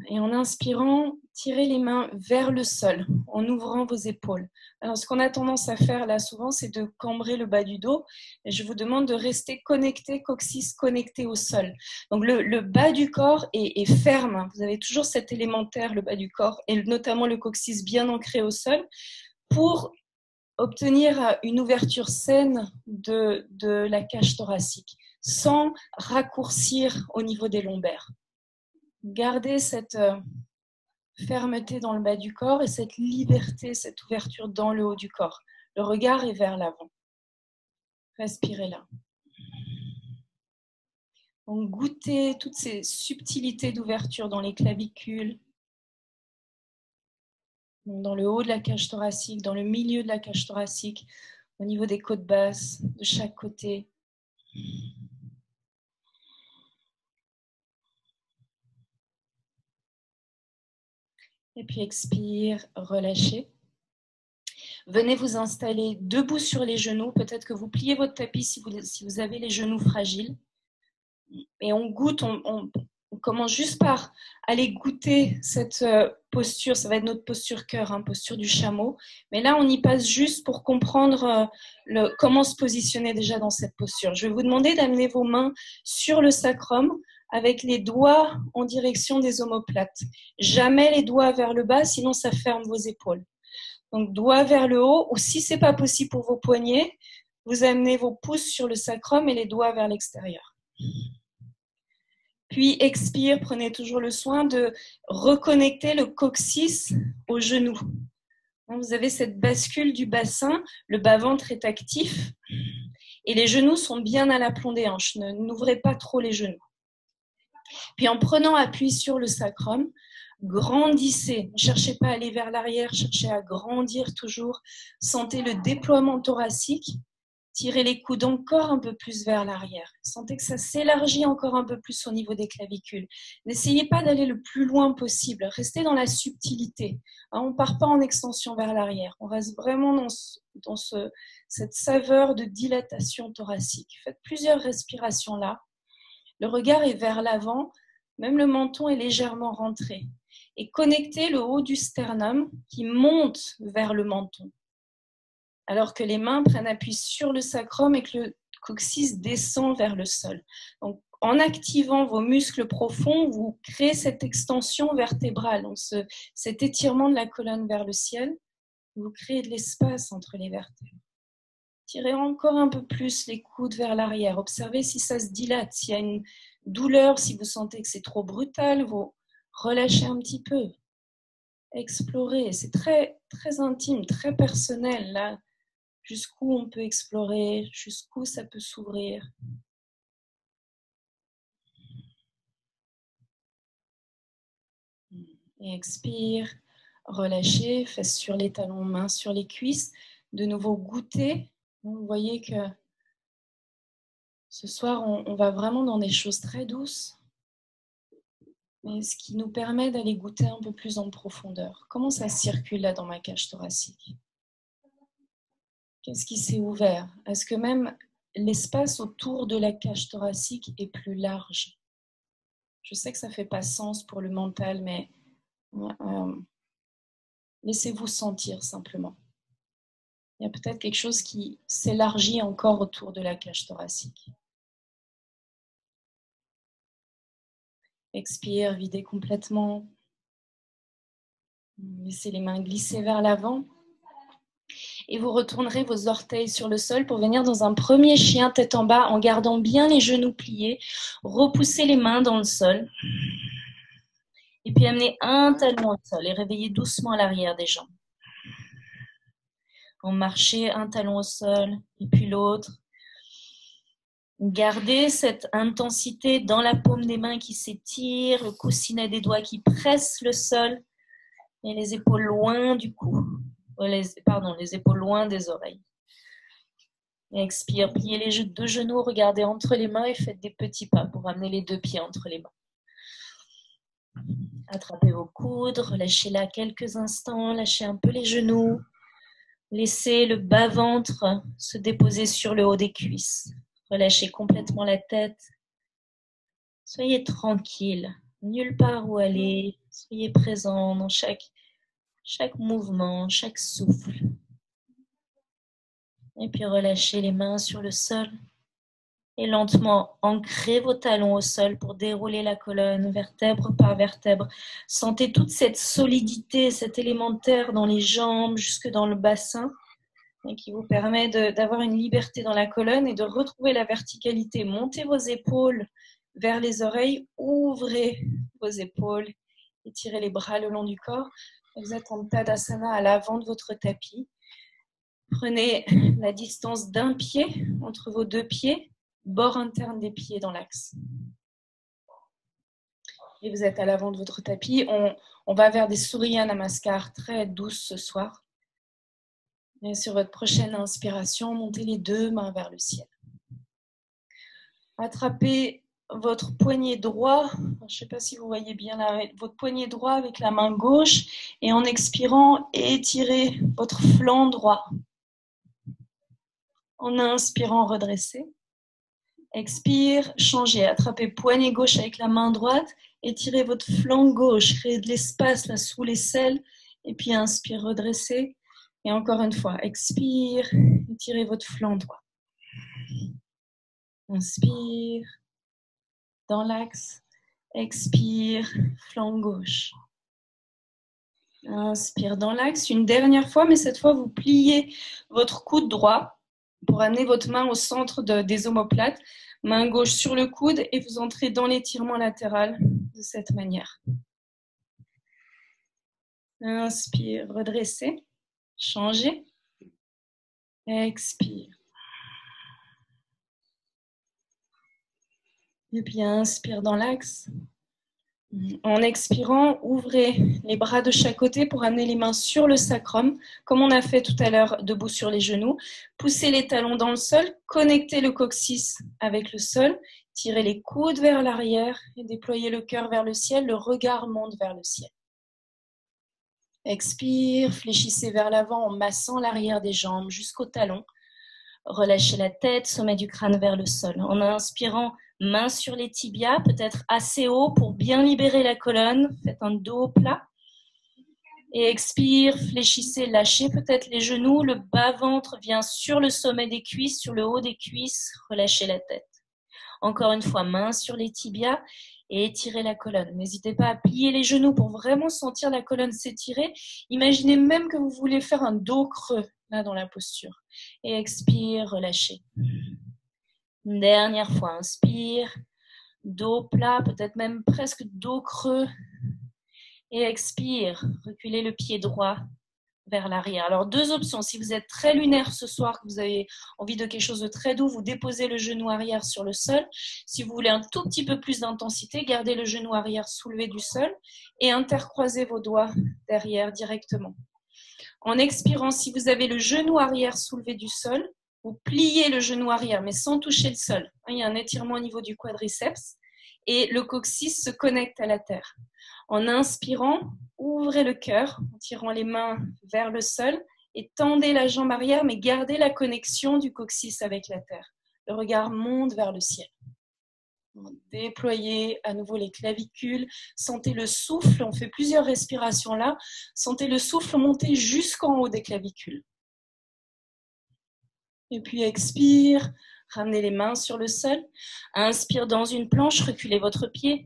Et en inspirant, tirez les mains vers le sol, en ouvrant vos épaules. Alors ce qu'on a tendance à faire là souvent, c'est de cambrer le bas du dos. Et je vous demande de rester connecté, coccyx connecté au sol. Donc le bas du corps est ferme. Vous avez toujours cet élémentaire, le bas du corps, et notamment le coccyx bien ancré au sol, pour obtenir une ouverture saine de la cage thoracique, sans raccourcir au niveau des lombaires. Gardez cette fermeté dans le bas du corps et cette liberté, cette ouverture dans le haut du corps. Le regard est vers l'avant. Respirez là. Donc, goûtez toutes ces subtilités d'ouverture dans les clavicules, dans le haut de la cage thoracique, dans le milieu de la cage thoracique, au niveau des côtes basses, de chaque côté. Et puis expire, relâchez. Venez vous installer debout sur les genoux. Peut-être que vous pliez votre tapis si vous avez les genoux fragiles. Et on goûte, on commence juste par aller goûter cette posture. Ça va être notre posture cœur, hein, posture du chameau. Mais là, on y passe juste pour comprendre comment se positionner déjà dans cette posture. Je vais vous demander d'amener vos mains sur le sacrum avec les doigts en direction des omoplates. Jamais les doigts vers le bas, sinon ça ferme vos épaules. Donc, doigts vers le haut, ou si ce n'est pas possible pour vos poignets, vous amenez vos pouces sur le sacrum et les doigts vers l'extérieur. Puis expire, prenez toujours le soin de reconnecter le coccyx au genou. Vous avez cette bascule du bassin, le bas-ventre est actif et les genoux sont bien à l'aplomb des hanches. N'ouvrez pas trop les genoux. Puis en prenant appui sur le sacrum, grandissez. Ne cherchez pas à aller vers l'arrière, cherchez à grandir toujours. Sentez le déploiement thoracique. Tirez les coudes encore un peu plus vers l'arrière. Sentez que ça s'élargit encore un peu plus au niveau des clavicules. N'essayez pas d'aller le plus loin possible. Restez dans la subtilité. On ne part pas en extension vers l'arrière. On reste vraiment dans cette saveur de dilatation thoracique. Faites plusieurs respirations là. Le regard est vers l'avant. Même le menton est légèrement rentré. Et connectez le haut du sternum qui monte vers le menton, alors que les mains prennent appui sur le sacrum et que le coccyx descend vers le sol. Donc, en activant vos muscles profonds, vous créez cette extension vertébrale, donc cet étirement de la colonne vers le ciel. Vous créez de l'espace entre les vertèbres. Tirez encore un peu plus les coudes vers l'arrière. Observez si ça se dilate, s'il y a une douleur, si vous sentez que c'est trop brutal, vous relâchez un petit peu. Explorez, c'est très, très intime, très personnel là. Jusqu'où on peut explorer, jusqu'où ça peut s'ouvrir. Et expire, relâchez, fesses sur les talons, mains sur les cuisses. De nouveau, goûter. Vous voyez que ce soir, on va vraiment dans des choses très douces, mais ce qui nous permet d'aller goûter un peu plus en profondeur. Comment ça circule là dans ma cage thoracique? Qu'est-ce qui s'est ouvert? Est-ce que même l'espace autour de la cage thoracique est plus large? Je sais que ça ne fait pas sens pour le mental, mais laissez-vous sentir simplement. Il y a peut-être quelque chose qui s'élargit encore autour de la cage thoracique. Expire, videz complètement. Laissez les mains glisser vers l'avant. Et vous retournerez vos orteils sur le sol pour venir dans un premier chien tête en bas en gardant bien les genoux pliés. Repoussez les mains dans le sol. Et puis amenez un talon au sol et réveillez doucement à l'arrière des jambes. En marchez un talon au sol et puis l'autre. Gardez cette intensité dans la paume des mains qui s'étire, le coussinet des doigts qui presse le sol et les épaules loin du cou. Les épaules loin des oreilles. Et expire, pliez les deux genoux, regardez entre les mains et faites des petits pas pour amener les deux pieds entre les mains. Attrapez vos coudes, relâchez-la quelques instants, lâchez un peu les genoux. Laissez le bas-ventre se déposer sur le haut des cuisses. Relâchez complètement la tête. Soyez tranquille, nulle part où aller. Soyez présent dans chaque mouvement, chaque souffle. Et puis relâchez les mains sur le sol. Et lentement, ancrez vos talons au sol pour dérouler la colonne, vertèbre par vertèbre. Sentez toute cette solidité, cet élémentaire dans les jambes, jusque dans le bassin, et qui vous permet d'avoir une liberté dans la colonne et de retrouver la verticalité. Montez vos épaules vers les oreilles, ouvrez vos épaules, étirez les bras le long du corps. Vous êtes en Tadasana à l'avant de votre tapis. Prenez la distance d'un pied entre vos deux pieds, bord interne des pieds dans l'axe. Et vous êtes à l'avant de votre tapis. On va vers des Surya Namaskar très douces ce soir. Et sur votre prochaine inspiration, montez les deux mains vers le ciel. Attrapez votre poignet droit, je ne sais pas si vous voyez bien là, votre poignet droit avec la main gauche et en expirant, étirez votre flanc droit. En inspirant, redressez. Expire, changez, attrapez poignet gauche avec la main droite, étirez votre flanc gauche, créez de l'espace là sous l'aisselle et puis inspire, redressez. Et encore une fois, expire, étirez votre flanc droit. Inspire, dans l'axe, expire, flanc gauche. Inspire dans l'axe, une dernière fois, mais cette fois, vous pliez votre coude droit pour amener votre main au centre des omoplates, main gauche sur le coude et vous entrez dans l'étirement latéral de cette manière. Inspire, redressez, changez, expire. Et puis inspire dans l'axe. En expirant, ouvrez les bras de chaque côté pour amener les mains sur le sacrum, comme on a fait tout à l'heure debout sur les genoux. Poussez les talons dans le sol, connectez le coccyx avec le sol, tirez les coudes vers l'arrière et déployez le cœur vers le ciel, le regard monte vers le ciel. Expire, fléchissez vers l'avant en massant l'arrière des jambes jusqu'au talon. Relâchez la tête, sommet du crâne vers le sol. En inspirant, main sur les tibias, peut-être assez haut pour bien libérer la colonne. Faites un dos plat. Et expire, fléchissez, lâchez peut-être les genoux. Le bas-ventre vient sur le sommet des cuisses, sur le haut des cuisses. Relâchez la tête. Encore une fois, main sur les tibias et étirez la colonne. N'hésitez pas à plier les genoux pour vraiment sentir la colonne s'étirer. Imaginez même que vous voulez faire un dos creux là dans la posture. Et expire, relâchez. Une dernière fois, inspire, dos plat, peut-être même presque dos creux. Et expire, reculez le pied droit vers l'arrière. Alors, deux options. Si vous êtes très lunaire ce soir, que vous avez envie de quelque chose de très doux, vous déposez le genou arrière sur le sol. Si vous voulez un tout petit peu plus d'intensité, gardez le genou arrière soulevé du sol et intercroisez vos doigts derrière directement. En expirant, si vous avez le genou arrière soulevé du sol, vous pliez le genou arrière, mais sans toucher le sol. Il y a un étirement au niveau du quadriceps et le coccyx se connecte à la terre. En inspirant, ouvrez le cœur en tirant les mains vers le sol et tendez la jambe arrière, mais gardez la connexion du coccyx avec la terre. Le regard monte vers le ciel. Déployez à nouveau les clavicules. Sentez le souffle, on fait plusieurs respirations là. Sentez le souffle monter jusqu'en haut des clavicules. Et puis expire, ramenez les mains sur le sol. Inspire dans une planche, reculez votre pied.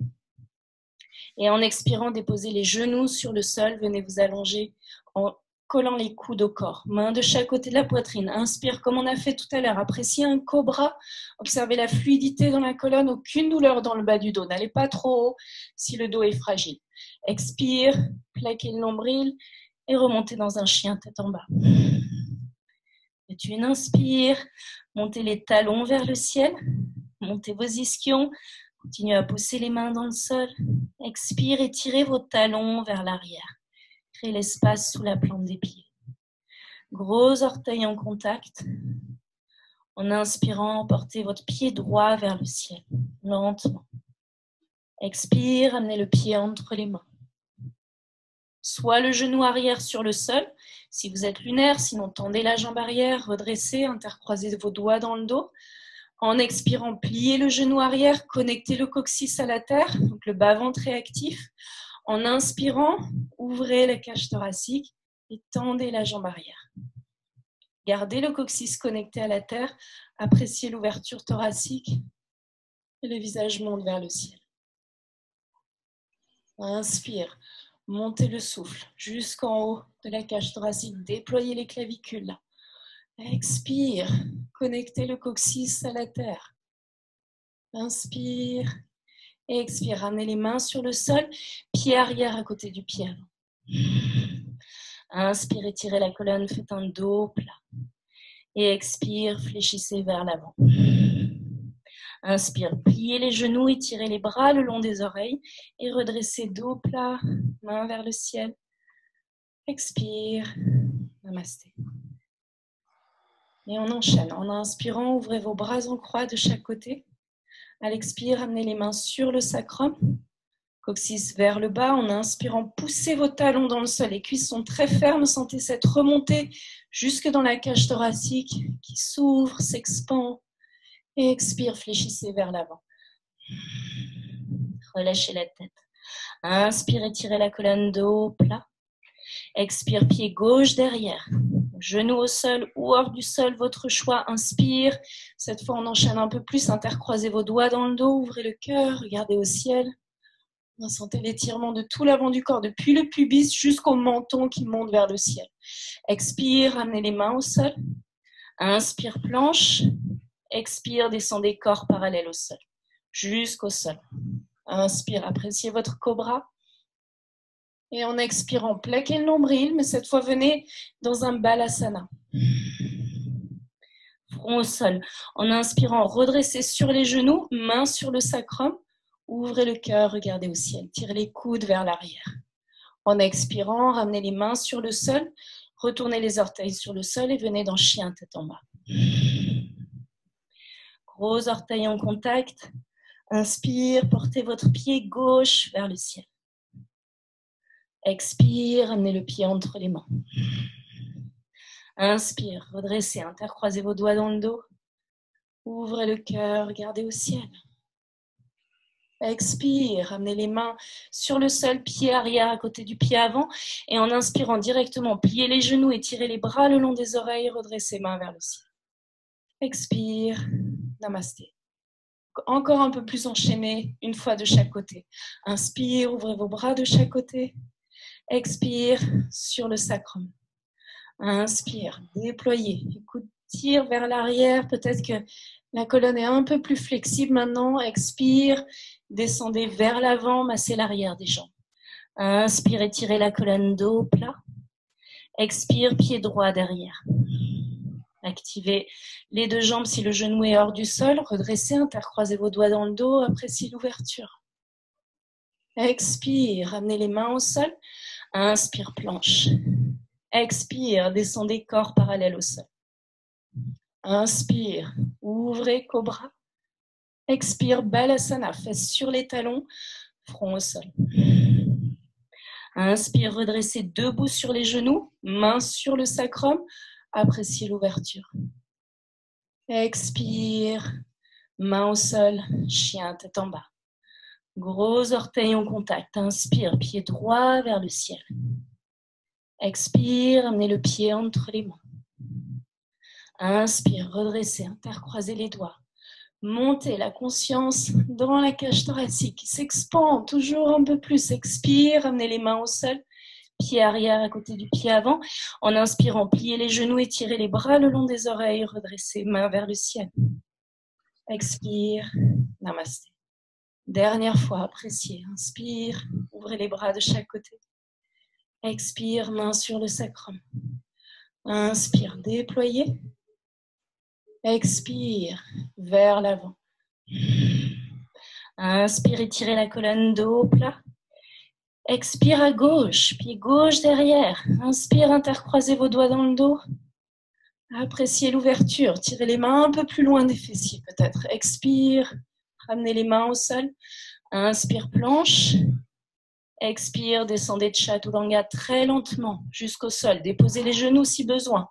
Et en expirant, déposez les genoux sur le sol. Venez vous allonger en collant les coudes au corps. Mains de chaque côté de la poitrine. Inspire comme on a fait tout à l'heure. Appréciez un cobra. Observez la fluidité dans la colonne. Aucune douleur dans le bas du dos. N'allez pas trop haut si le dos est fragile. Expire, plaquez le nombril et remontez dans un chien tête en bas. Faites une inspire. Montez les talons vers le ciel. Montez vos ischions. Continuez à pousser les mains dans le sol. Expire, étirez vos talons vers l'arrière. Créez l'espace sous la plante des pieds. Gros orteils en contact. En inspirant, portez votre pied droit vers le ciel, lentement. Expire, amenez le pied entre les mains. Soit le genou arrière sur le sol, si vous êtes lunaire, sinon tendez la jambe arrière, redressez, intercroisez vos doigts dans le dos. En expirant, pliez le genou arrière, connectez le coccyx à la terre, donc le bas-ventre est actif. En inspirant, ouvrez la cage thoracique et tendez la jambe arrière. Gardez le coccyx connecté à la terre, appréciez l'ouverture thoracique et le visage monte vers le ciel. Inspire, montez le souffle jusqu'en haut de la cage thoracique, déployez les clavicules là. Expire, connectez le coccyx à la terre. Inspire. Et expire, ramenez les mains sur le sol, pied arrière à côté du pied avant. Inspire, étirez la colonne, faites un dos plat. Et expire, fléchissez vers l'avant. Inspire, pliez les genoux, étirez les bras le long des oreilles et redressez dos plat, main vers le ciel. Expire, namasté. Et on enchaîne. En inspirant, ouvrez vos bras en croix de chaque côté. À l'expire, amenez les mains sur le sacrum, coccyx vers le bas. En inspirant, poussez vos talons dans le sol. Les cuisses sont très fermes. Sentez cette remontée jusque dans la cage thoracique qui s'ouvre, s'expand. Et expire, fléchissez vers l'avant. Relâchez la tête. Inspire, étirez la colonne dos plat. Expire, pied gauche derrière. Genou au sol ou hors du sol, votre choix. Inspire. Cette fois, on enchaîne un peu plus. Intercroisez vos doigts dans le dos. Ouvrez le cœur. Regardez au ciel. Sentez l'étirement de tout l'avant du corps, depuis le pubis jusqu'au menton qui monte vers le ciel. Expire, ramenez les mains au sol. Inspire, planche. Expire, descendez corps parallèle au sol, jusqu'au sol. Inspire, appréciez votre cobra. Et en expirant, plaquez le nombril, mais cette fois, venez dans un balasana. Front au sol. En inspirant, redressez sur les genoux, mains sur le sacrum. Ouvrez le cœur, regardez au ciel. Tirez les coudes vers l'arrière. En expirant, ramenez les mains sur le sol. Retournez les orteils sur le sol et venez dans chien tête en bas. Gros orteils en contact. Inspire, portez votre pied gauche vers le ciel. Expire, amenez le pied entre les mains. Inspire, redressez, intercroisez vos doigts dans le dos. Ouvrez le cœur, regardez au ciel. Expire, ramenez les mains sur le sol, pied arrière à côté du pied avant. Et en inspirant directement, pliez les genoux et tirez les bras le long des oreilles, redressez mains vers le ciel. Expire, namasté. Encore un peu plus enchaîné, une fois de chaque côté. Inspire, ouvrez vos bras de chaque côté. Expire, sur le sacrum. Inspire, déployez. Écoute, tire vers l'arrière. Peut-être que la colonne est un peu plus flexible maintenant. Expire, descendez vers l'avant, massez l'arrière des jambes. Inspire, étirez la colonne dos plat. Expire, pied droit derrière. Activez les deux jambes si le genou est hors du sol. Redressez, intercroisez vos doigts dans le dos. Appréciez l'ouverture. Expire, ramenez les mains au sol. Inspire, planche. Expire, descendez corps parallèle au sol. Inspire, ouvrez cobra. Expire, balasana, fesses sur les talons, front au sol. Inspire, redressez debout sur les genoux, mains sur le sacrum. Appréciez l'ouverture. Expire, main au sol, chien tête en bas. Gros orteils en contact. Inspire, pied droit vers le ciel. Expire, amenez le pied entre les mains. Inspire, redressez, intercroisez les doigts. Montez la conscience dans la cage thoracique qui s'expand toujours un peu plus. Expire, ramenez les mains au sol. Pied arrière à côté du pied avant. En inspirant, pliez les genoux, étirez les bras le long des oreilles, redressez mains vers le ciel. Expire, namasté. Dernière fois, appréciez. Inspire, ouvrez les bras de chaque côté. Expire, main sur le sacrum. Inspire, déployez. Expire, vers l'avant. Inspire, étirez la colonne dos plat. Expire à gauche, pied gauche derrière. Inspire, intercroisez vos doigts dans le dos. Appréciez l'ouverture. Tirez les mains un peu plus loin des fessiers peut-être. Expire, ramenez les mains au sol. Inspire, planche. Expire, descendez de chaturanga très lentement jusqu'au sol. Déposez les genoux si besoin.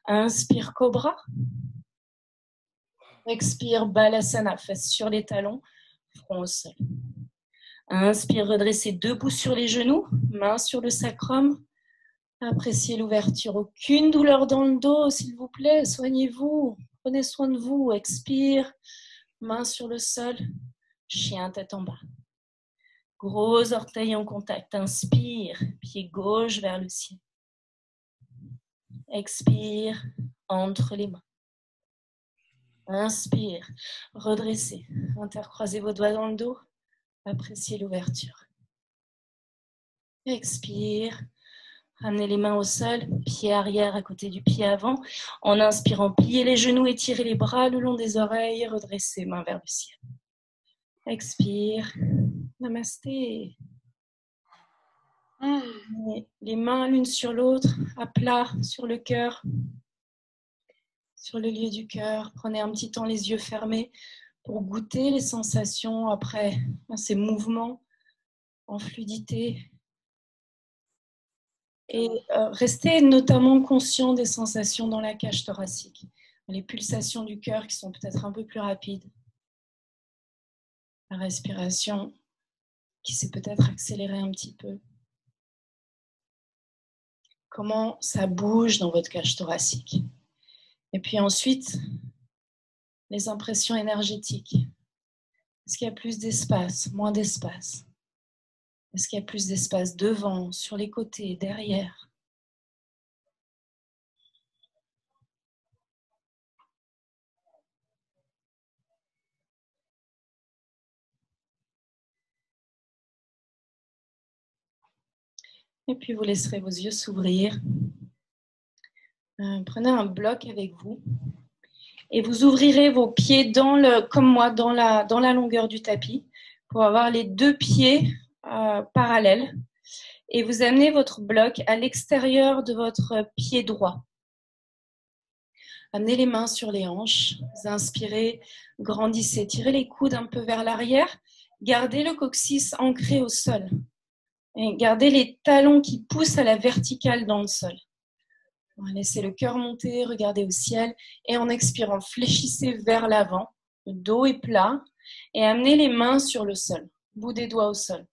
Inspire, cobra. Expire, balasana, fesses sur les talons, front au sol. Inspire, redressez debout sur les genoux, mains sur le sacrum. Appréciez l'ouverture. Aucune douleur dans le dos, s'il vous plaît. Soignez-vous. Prenez soin de vous. Expire, mains sur le sol, chien tête en bas. Gros orteils en contact. Inspire, pied gauche vers le ciel. Expire, entre les mains. Inspire, redressez. Intercroisez vos doigts dans le dos. Appréciez l'ouverture. Expire. Ramenez les mains au sol, pied arrière à côté du pied avant. En inspirant, pliez les genoux, étirez les bras le long des oreilles, redressez mains vers le ciel. Expire. Namasté. Les mains l'une sur l'autre, à plat sur le cœur, sur le lieu du cœur. Prenez un petit temps les yeux fermés pour goûter les sensations après ces mouvements en fluidité. Et restez notamment conscient des sensations dans la cage thoracique, les pulsations du cœur qui sont peut-être un peu plus rapides, la respiration qui s'est peut-être accélérée un petit peu. Comment ça bouge dans votre cage thoracique. Et puis ensuite, les impressions énergétiques. Est-ce qu'il y a plus d'espace, moins d'espace? Est-ce qu'il y a plus d'espace devant, sur les côtés, derrière? Et puis vous laisserez vos yeux s'ouvrir. Prenez un bloc avec vous et vous ouvrirez vos pieds comme moi, dans la longueur du tapis pour avoir les deux pieds parallèles. Et vous amenez votre bloc à l'extérieur de votre pied droit. Amenez les mains sur les hanches, vous inspirez, grandissez, tirez les coudes un peu vers l'arrière, gardez le coccyx ancré au sol. Et gardez les talons qui poussent à la verticale dans le sol. Laissez le cœur monter, regardez au ciel et en expirant, fléchissez vers l'avant. Le dos est plat et amenez les mains sur le sol, bout des doigts au sol.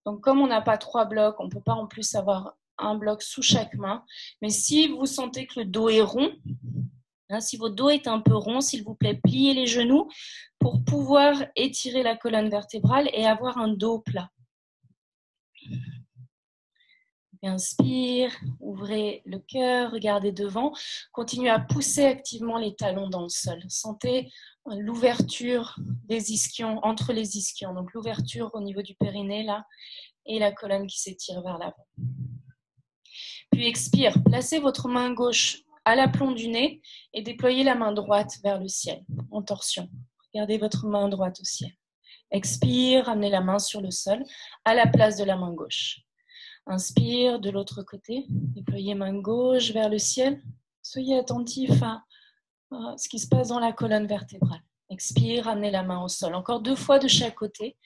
Donc comme on n'a pas 3 blocs, on ne peut pas en plus avoir un bloc sous chaque main. Mais si vous sentez que le dos est rond, si votre dos est un peu rond, s'il vous plaît, pliez les genoux pour pouvoir étirer la colonne vertébrale et avoir un dos plat. Inspire, ouvrez le cœur, regardez devant. Continuez à pousser activement les talons dans le sol. Sentez l'ouverture des ischions, entre les ischions. Donc l'ouverture au niveau du périnée là et la colonne qui s'étire vers l'avant. Puis expire, placez votre main gauche à l'aplomb du nez et déployez la main droite vers le ciel en torsion. Regardez votre main droite au ciel. Expire, ramenez la main sur le sol à la place de la main gauche. Inspire de l'autre côté, déployez main gauche vers le ciel. Soyez attentif à ce qui se passe dans la colonne vertébrale. Expire, ramenez la main au sol. Encore 2 fois de chaque côté.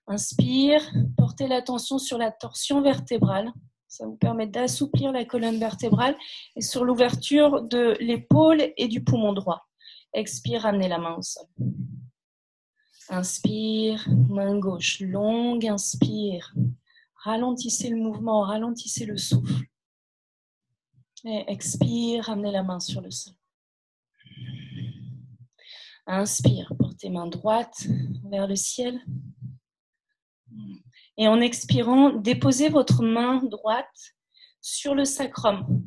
Inspire, portez l'attention sur la torsion vertébrale. Ça vous permet d'assouplir la colonne vertébrale et sur l'ouverture de l'épaule et du poumon droit. Expire, ramenez la main au sol. Inspire, main gauche longue, inspire. Ralentissez le mouvement, ralentissez le souffle. Et expire, ramenez la main sur le sol. Inspire, Portez main droite vers le ciel. Et en expirant, déposez votre main droite sur le sacrum,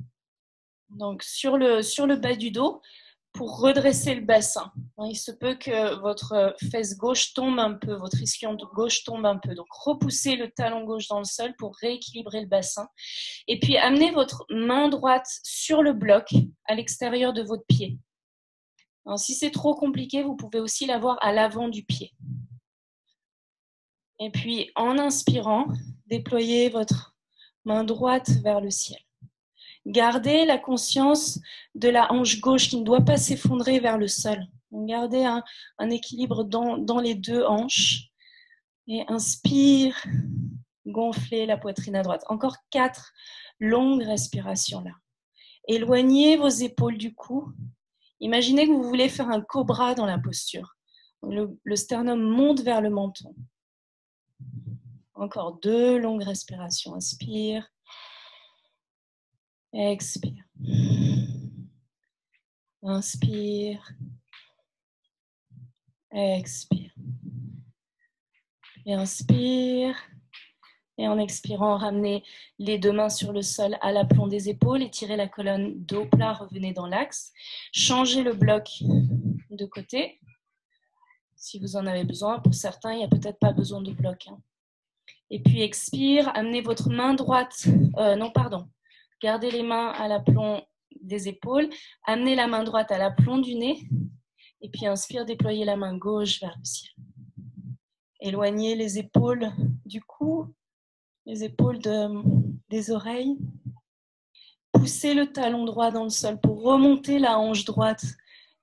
donc sur le bas du dos, pour redresser le bassin. Il se peut que votre fesse gauche tombe un peu, votre ischion gauche tombe un peu. Donc repoussez le talon gauche dans le sol pour rééquilibrer le bassin. Et puis amenez votre main droite sur le bloc à l'extérieur de votre pied. Alors, si c'est trop compliqué, vous pouvez aussi l'avoir à l'avant du pied. Et puis, en inspirant, déployez votre main droite vers le ciel. Gardez la conscience de la hanche gauche qui ne doit pas s'effondrer vers le sol. Gardez un équilibre dans les deux hanches. Et inspire, gonflez la poitrine à droite. Encore 4 longues respirations là. Éloignez vos épaules du cou. Imaginez que vous voulez faire un cobra dans la posture. Le sternum monte vers le menton. Encore 2 longues respirations. Inspire. Expire. Inspire. Expire. Et inspire. Et en expirant, ramenez les 2 mains sur le sol à l'aplomb des épaules, étirez la colonne dos plat, revenez dans l'axe. Changez le bloc de côté. Si vous en avez besoin, pour certains, il n'y a peut-être pas besoin de bloc. Et puis expire, amenez votre main droite, gardez les mains à l'aplomb des épaules, amenez la main droite à l'aplomb du nez, et puis inspire, déployez la main gauche vers le ciel. Éloignez les épaules du cou, les épaules des oreilles. Poussez le talon droit dans le sol pour remonter la hanche droite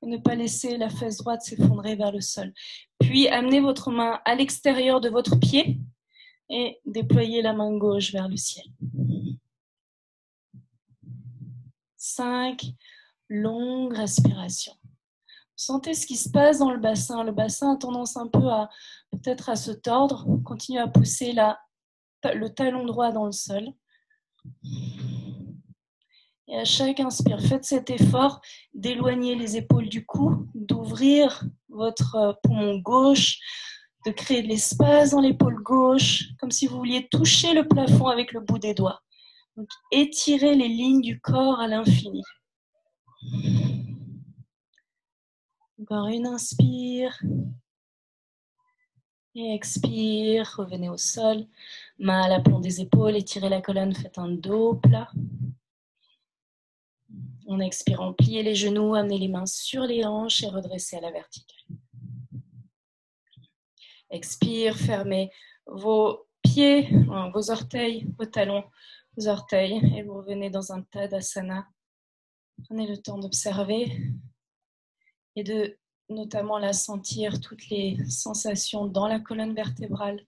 et ne pas laisser la fesse droite s'effondrer vers le sol. Puis amenez votre main à l'extérieur de votre pied et déployez la main gauche vers le ciel. 5 longues respirations. Sentez ce qui se passe dans le bassin. Le bassin a tendance un peu peut-être à se tordre. Continuez à pousser le talon droit dans le sol. Et à chaque inspire, faites cet effort d'éloigner les épaules du cou, d'ouvrir votre poumon gauche, de créer de l'espace dans l'épaule gauche, comme si vous vouliez toucher le plafond avec le bout des doigts. Donc, étirez les lignes du corps à l'infini. Encore une inspire. Et expire, revenez au sol. Main à l'aplomb des épaules, étirez la colonne, faites un dos plat. En expirant, pliez les genoux, amenez les mains sur les hanches et redressez à la verticale. Expire, fermez vos pieds, vos orteils, vos talons, vos orteils et vous revenez dans un Tadasana. Prenez le temps d'observer et de notamment la sentir, toutes les sensations dans la colonne vertébrale,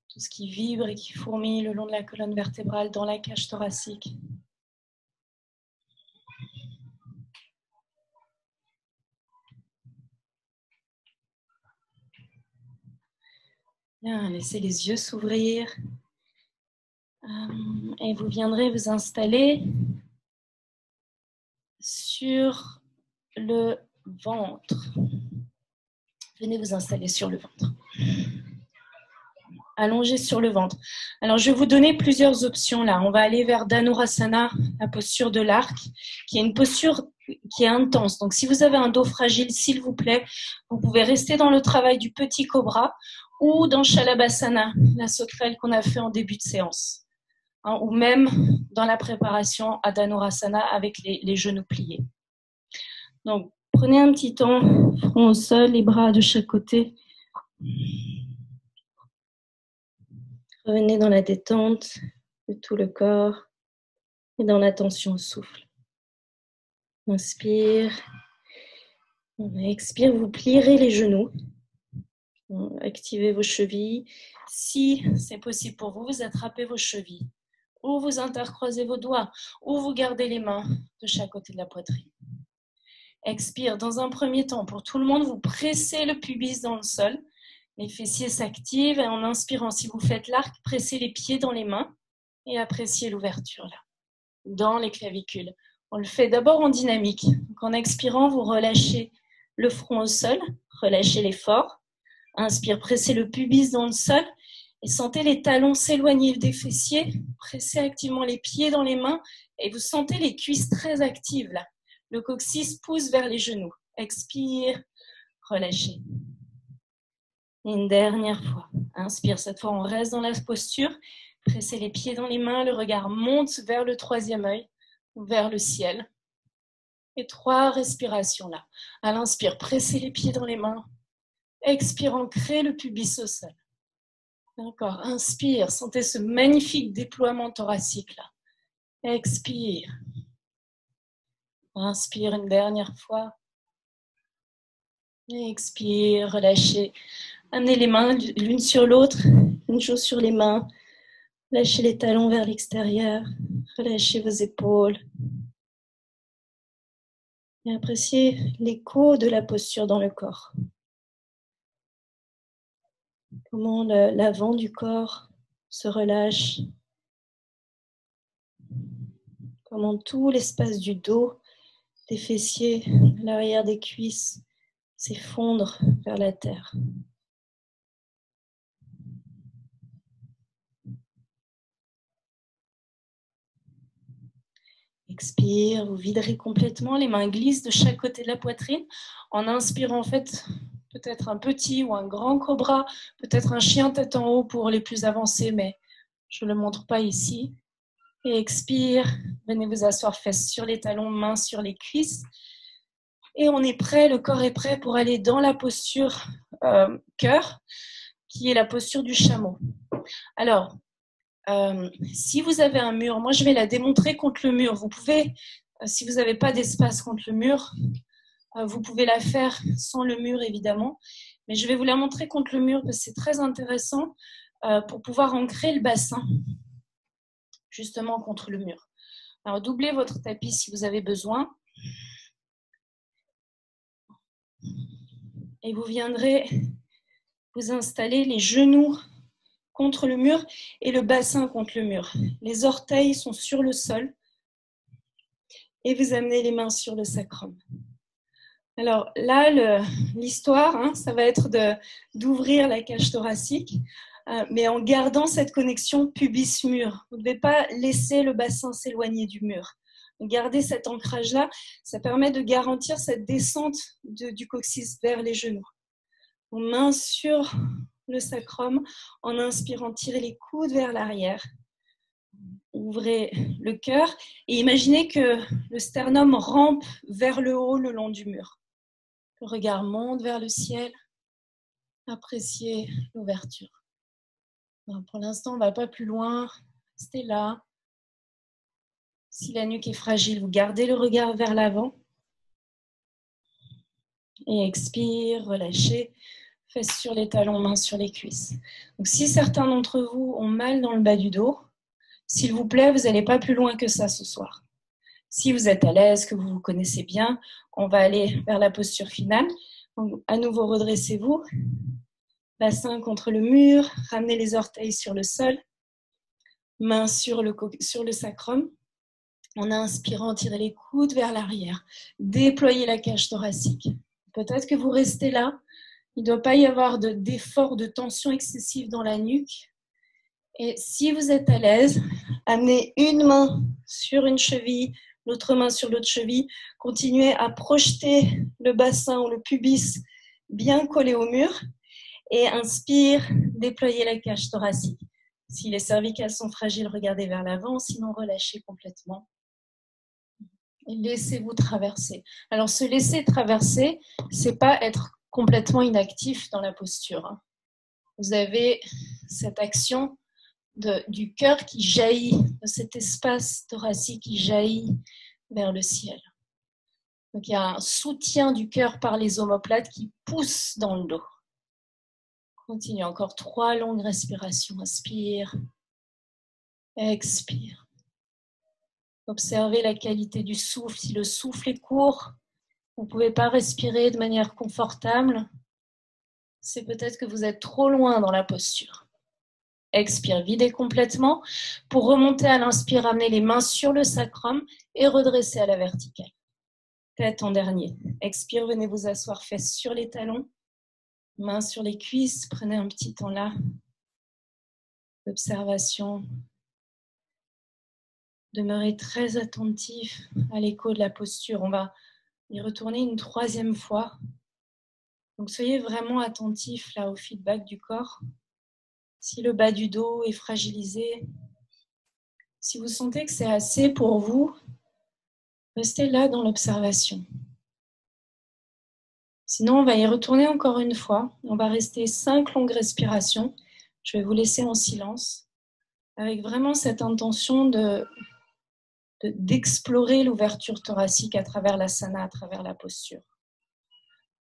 tout ce qui vibre et qui fourmille le long de la colonne vertébrale, dans la cage thoracique. Bien, laissez les yeux s'ouvrir et vous viendrez vous installer sur le ventre. Venez vous installer sur le ventre. Allongé sur le ventre. Alors, je vais vous donner plusieurs options là. On va aller vers Dhanurasana, la posture de l'arc, qui est une posture qui est intense. Donc, si vous avez un dos fragile, s'il vous plaît, vous pouvez rester dans le travail du petit cobra ou dans Shalabhasana, la sauterelle qu'on a fait en début de séance. Ou même dans la préparation à Dhanurasana avec les genoux pliés. Donc, prenez un petit temps, front au sol, les bras de chaque côté. Revenez dans la détente de tout le corps et dans l'attention au souffle. Inspire. Expire, vous plierez les genoux. Activez vos chevilles. Si c'est possible pour vous, vous attrapez vos chevilles. Ou vous intercroisez vos doigts. Ou vous gardez les mains de chaque côté de la poitrine. Expire. Dans un premier temps, pour tout le monde, vous pressez le pubis dans le sol. Les fessiers s'activent et en inspirant, si vous faites l'arc, pressez les pieds dans les mains et appréciez l'ouverture là, dans les clavicules. On le fait d'abord en dynamique. Donc, en expirant, vous relâchez le front au sol, relâchez l'effort. Inspire, pressez le pubis dans le sol et sentez les talons s'éloigner des fessiers. Pressez activement les pieds dans les mains et vous sentez les cuisses très actives là. Le coccyx pousse vers les genoux. Expire, relâchez. Et une dernière fois. Inspire, cette fois on reste dans la posture. Pressez les pieds dans les mains, le regard monte vers le troisième œil, vers le ciel. Et 3 respirations là. À l'inspire, pressez les pieds dans les mains. Expire, ancrez le pubis au sol. Encore, inspire, sentez ce magnifique déploiement thoracique là. Expire. Inspire une dernière fois. Expire, relâchez. Amenez les mains l'une sur l'autre, une joue sur les mains. Lâchez les talons vers l'extérieur. Relâchez vos épaules. Et appréciez l'écho de la posture dans le corps. Comment l'avant du corps se relâche. Comment tout l'espace du dos, des fessiers, l'arrière des cuisses s'effondre vers la terre. Expire, vous viderez complètement, les mains glissent de chaque côté de la poitrine. En inspirant, en fait, peut-être un petit ou un grand cobra, peut-être un chien tête en haut pour les plus avancés, mais je ne le montre pas ici. Et expire, venez vous asseoir fesses sur les talons, mains sur les cuisses. Et on est prêt, le corps est prêt pour aller dans la posture cœur, qui est la posture du chameau. Alors, si vous avez un mur, moi je vais la démontrer contre le mur. Vous pouvez, si vous n'avez pas d'espace contre le mur, vous pouvez la faire sans le mur évidemment, mais je vais vous la montrer contre le mur parce que c'est très intéressant pour pouvoir ancrer le bassin justement contre le mur. Alors doublez votre tapis si vous avez besoin et vous viendrez vous installer les genoux contre le mur et le bassin contre le mur. Les orteils sont sur le sol et vous amenez les mains sur le sacrum. Alors là, l'histoire, ça va être d'ouvrir la cage thoracique, mais en gardant cette connexion pubis-mur. Vous ne devez pas laisser le bassin s'éloigner du mur. Gardez cet ancrage-là, ça permet de garantir cette descente du coccyx vers les genoux. Mains sur le sacrum, en inspirant, tirez les coudes vers l'arrière. Ouvrez le cœur et imaginez que le sternum rampe vers le haut le long du mur. Le regard monte vers le ciel. Appréciez l'ouverture. Pour l'instant, on ne va pas plus loin. Restez là. Si la nuque est fragile, vous gardez le regard vers l'avant. Et expire, relâchez. Fesses sur les talons, mains sur les cuisses. Donc, si certains d'entre vous ont mal dans le bas du dos, s'il vous plaît, vous n'allez pas plus loin que ça ce soir. Si vous êtes à l'aise, que vous vous connaissez bien, on va aller vers la posture finale. Donc, à nouveau, redressez-vous. Bassin contre le mur, ramenez les orteils sur le sol. Mains sur le sacrum. En inspirant, tirez les coudes vers l'arrière. Déployez la cage thoracique. Peut-être que vous restez là. Il ne doit pas y avoir d'effort, de tension excessive dans la nuque. Et si vous êtes à l'aise, amenez une main sur une cheville, l'autre main sur l'autre cheville. Continuez à projeter le bassin ou le pubis bien collé au mur. Et inspire, déployez la cage thoracique. Si les cervicales sont fragiles, regardez vers l'avant, sinon relâchez complètement. Et laissez-vous traverser. Alors, se laisser traverser, c'est pas être complètement inactif dans la posture. Vous avez cette action du cœur qui jaillit, de cet espace thoracique qui jaillit vers le ciel. Donc, il y a un soutien du cœur par les omoplates qui pousse dans le dos. Continue, encore 3 longues respirations. Inspire, expire. Observez la qualité du souffle. Si le souffle est court, vous ne pouvez pas respirer de manière confortable, c'est peut-être que vous êtes trop loin dans la posture. Expire, videz complètement. Pour remonter à l'inspire, amenez les mains sur le sacrum et redresser à la verticale. tête en dernier. Expire, venez vous asseoir, fesses sur les talons, mains sur les cuisses. Prenez un petit temps là d'observation. Demeurez très attentif à l'écho de la posture. On va y retourner une troisième fois. Donc soyez vraiment attentif là au feedback du corps. Si le bas du dos est fragilisé, si vous sentez que c'est assez pour vous, restez là dans l'observation. Sinon, on va y retourner encore une fois. On va rester 5 longues respirations. Je vais vous laisser en silence, avec vraiment cette intention d'explorer l'ouverture thoracique à travers l'asana, à travers la posture.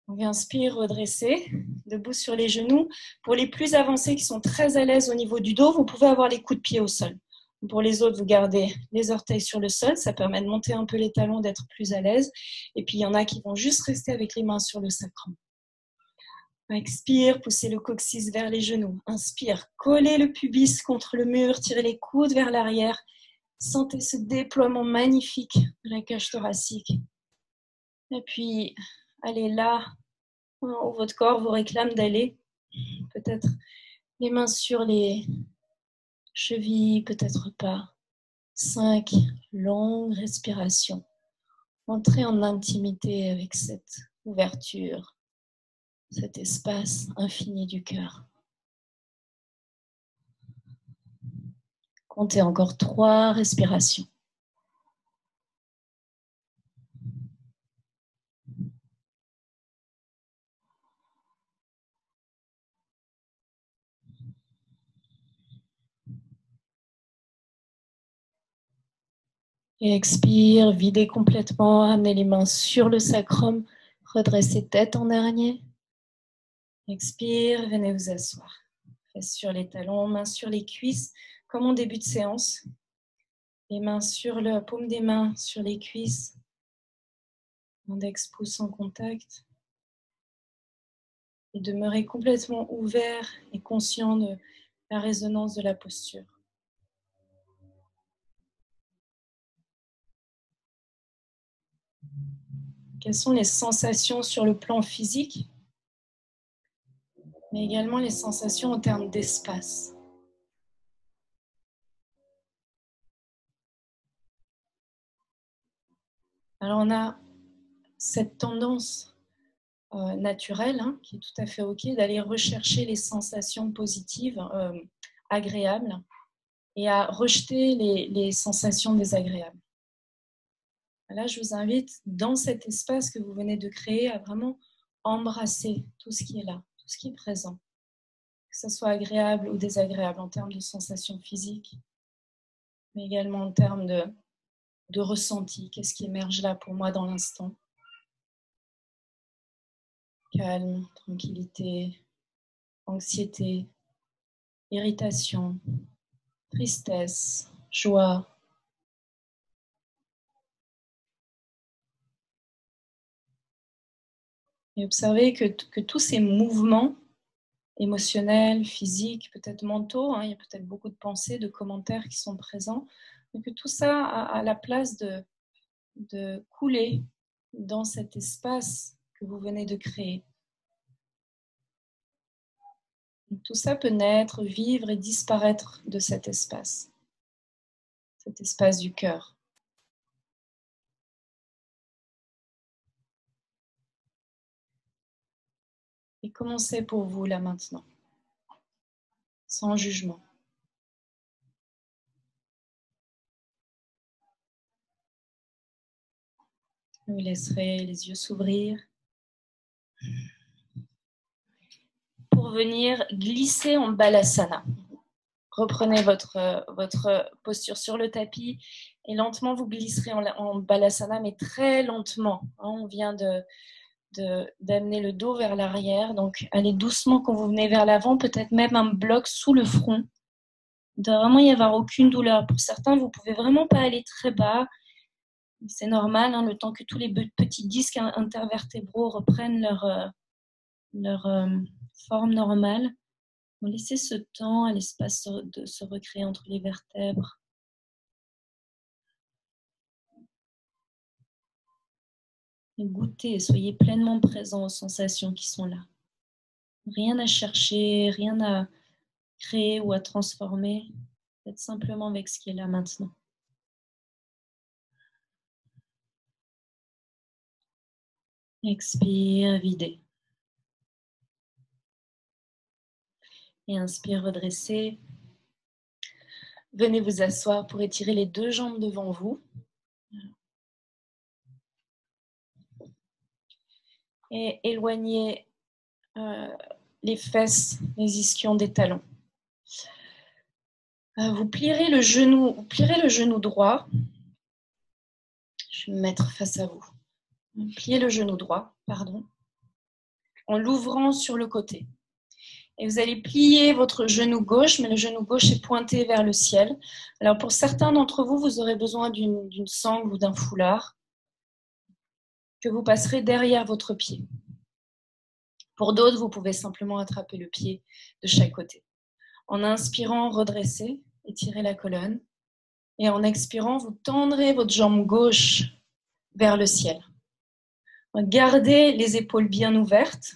Donc, inspire, redressez, debout sur les genoux. Pour les plus avancés qui sont très à l'aise au niveau du dos, vous pouvez avoir les coudes de pied au sol. Pour les autres, vous gardez les orteils sur le sol. Ça permet de monter un peu les talons, d'être plus à l'aise. Et puis, il y en a qui vont juste rester avec les mains sur le sacrum. Expire, poussez le coccyx vers les genoux. Inspire, collez le pubis contre le mur, tirez les coudes vers l'arrière. Sentez ce déploiement magnifique de la cage thoracique. Et puis, allez là où votre corps vous réclame d'aller. Peut-être les mains sur les chevilles, peut-être pas. 5 longues respirations. Entrez en intimité avec cette ouverture, cet espace infini du cœur. Comptez encore 3 respirations. Et expire, videz complètement, amenez les mains sur le sacrum, redressez tête en dernier. Expire, venez vous asseoir. Fesses sur les talons, mains sur les cuisses, comme en début de séance. Les mains sur la paume des mains, sur les cuisses. Index, pouce en contact. Et demeurez complètement ouvert et conscient de la résonance de la posture. Quelles sont les sensations sur le plan physique, mais également les sensations en termes d'espace. Alors on a cette tendance naturelle, qui est tout à fait OK, d'aller rechercher les sensations positives, agréables, et à rejeter les sensations désagréables. Là, je vous invite, dans cet espace que vous venez de créer, à vraiment embrasser tout ce qui est là, tout ce qui est présent. Que ce soit agréable ou désagréable en termes de sensations physiques, mais également en termes de ressenti. Qu'est-ce qui émerge là pour moi dans l'instant? Calme, tranquillité, anxiété, irritation, tristesse, joie. Et observez que tous ces mouvements émotionnels, physiques, peut-être mentaux, il y a peut-être beaucoup de pensées, de commentaires qui sont présents, mais que tout ça a la place de couler dans cet espace que vous venez de créer. Donc, tout ça peut naître, vivre et disparaître de cet espace du cœur. Et comment c'est pour vous là maintenant? Sans jugement. Vous laisserez les yeux s'ouvrir pour venir glisser en balasana. Reprenez votre posture sur le tapis et lentement vous glisserez en balasana, mais très lentement. On vient d'amener le dos vers l'arrière, donc allez doucement quand vous venez vers l'avant, peut-être même un bloc sous le front. Il ne doit vraiment y avoir aucune douleur. Pour certains, vous ne pouvez vraiment pas aller très bas. C'est normal, le temps que tous les petits disques intervertébraux reprennent leur forme normale. Laissez ce temps à l'espace de se recréer entre les vertèbres. Et goûtez, soyez pleinement présents aux sensations qui sont là. Rien à chercher, rien à créer ou à transformer. Faites simplement avec ce qui est là maintenant. Expire, videz. Et inspire, redressez. Venez vous asseoir pour étirer les deux jambes devant vous. Et éloignez les fesses, les ischions des talons. Vous plierez le genou droit. Je vais me mettre face à vous. Pliez le genou droit, pardon, en l'ouvrant sur le côté. Et vous allez plier votre genou gauche, mais le genou gauche est pointé vers le ciel. Alors pour certains d'entre vous, vous aurez besoin d'une sangle ou d'un foulard que vous passerez derrière votre pied. Pour d'autres, vous pouvez simplement attraper le pied de chaque côté. En inspirant, redressez, étirez la colonne. Et en expirant, vous tendrez votre jambe gauche vers le ciel. Gardez les épaules bien ouvertes.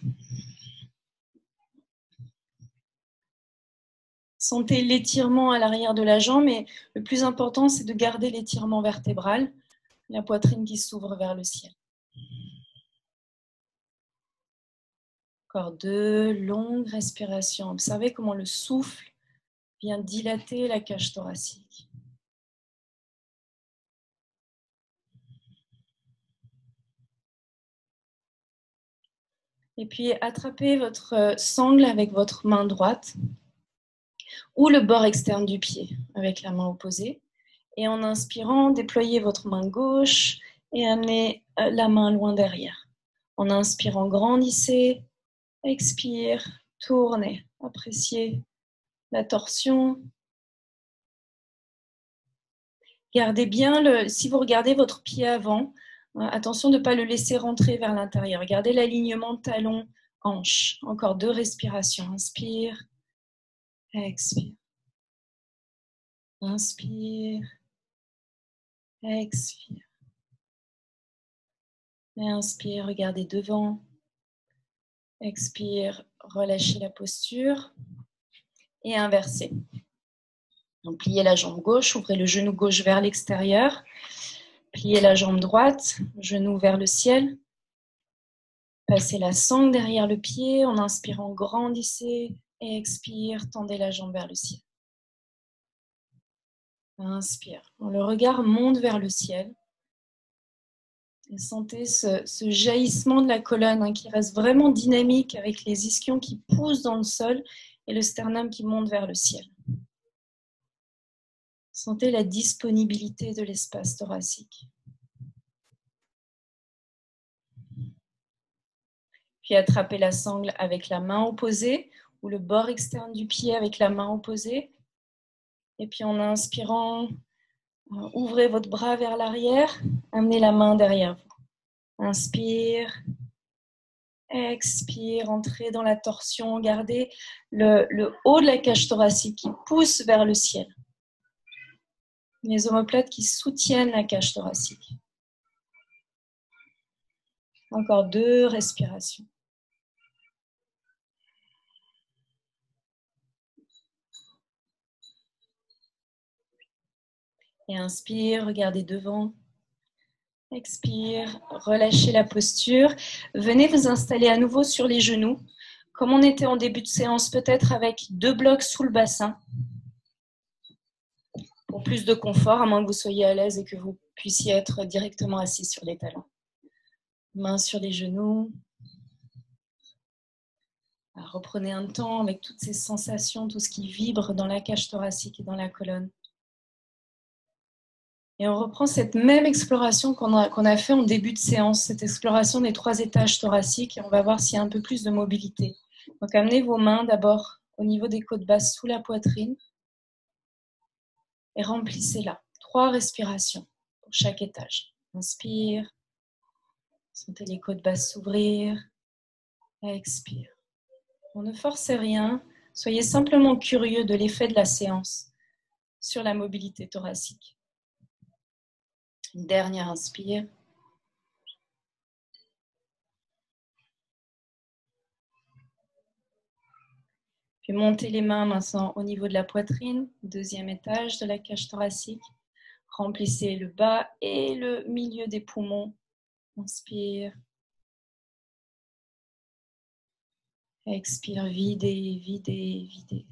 Sentez l'étirement à l'arrière de la jambe, mais le plus important, c'est de garder l'étirement vertébral, la poitrine qui s'ouvre vers le ciel. Encore 2 longues respirations. Observez comment le souffle vient dilater la cage thoracique. Et puis, attrapez votre sangle avec votre main droite ou le bord externe du pied avec la main opposée. Et en inspirant, déployez votre main gauche et amenez la main loin derrière. En inspirant, grandissez. Expire, tournez. Appréciez la torsion. Gardez bien, si vous regardez votre pied avant, attention de ne pas le laisser rentrer vers l'intérieur. Gardez l'alignement talon-hanche. Encore 2 respirations. Inspire, expire. Inspire, expire. Et inspire, regardez devant. Expire, relâchez la posture. Et inversez. Donc, pliez la jambe gauche, ouvrez le genou gauche vers l'extérieur. Pliez la jambe droite, genou vers le ciel. Passez la sangle derrière le pied. En inspirant, grandissez. Et expire, tendez la jambe vers le ciel. Inspire. Le regard monte vers le ciel. Et sentez ce jaillissement de la colonne qui reste vraiment dynamique avec les ischions qui poussent dans le sol et le sternum qui monte vers le ciel. Sentez la disponibilité de l'espace thoracique. Puis attrapez la sangle avec la main opposée ou le bord externe du pied avec la main opposée. Et puis en inspirant, ouvrez votre bras vers l'arrière, amenez la main derrière vous. Inspire, expire, entrez dans la torsion, gardez le haut de la cage thoracique qui pousse vers le ciel. Les omoplates qui soutiennent la cage thoracique. Encore 2 respirations. Et inspire, regardez devant. Expire, relâchez la posture. Venez vous installer à nouveau sur les genoux. Comme on était en début de séance, peut-être avec 2 blocs sous le bassin. Pour plus de confort, à moins que vous soyez à l'aise et que vous puissiez être directement assis sur les talons. Mains sur les genoux. Reprenez un temps avec toutes ces sensations, tout ce qui vibre dans la cage thoracique et dans la colonne. Et on reprend cette même exploration qu'on a fait en début de séance, cette exploration des 3 étages thoraciques, et on va voir s'il y a un peu plus de mobilité. Donc amenez vos mains d'abord au niveau des côtes basses sous la poitrine et remplissez-la. 3 respirations pour chaque étage. Inspire, sentez les côtes basses s'ouvrir, expire. On ne forcez rien, soyez simplement curieux de l'effet de la séance sur la mobilité thoracique. Une dernière inspire. Puis montez les mains maintenant au niveau de la poitrine, deuxième étage de la cage thoracique. Remplissez le bas et le milieu des poumons. Inspire. Expire, videz, videz, videz.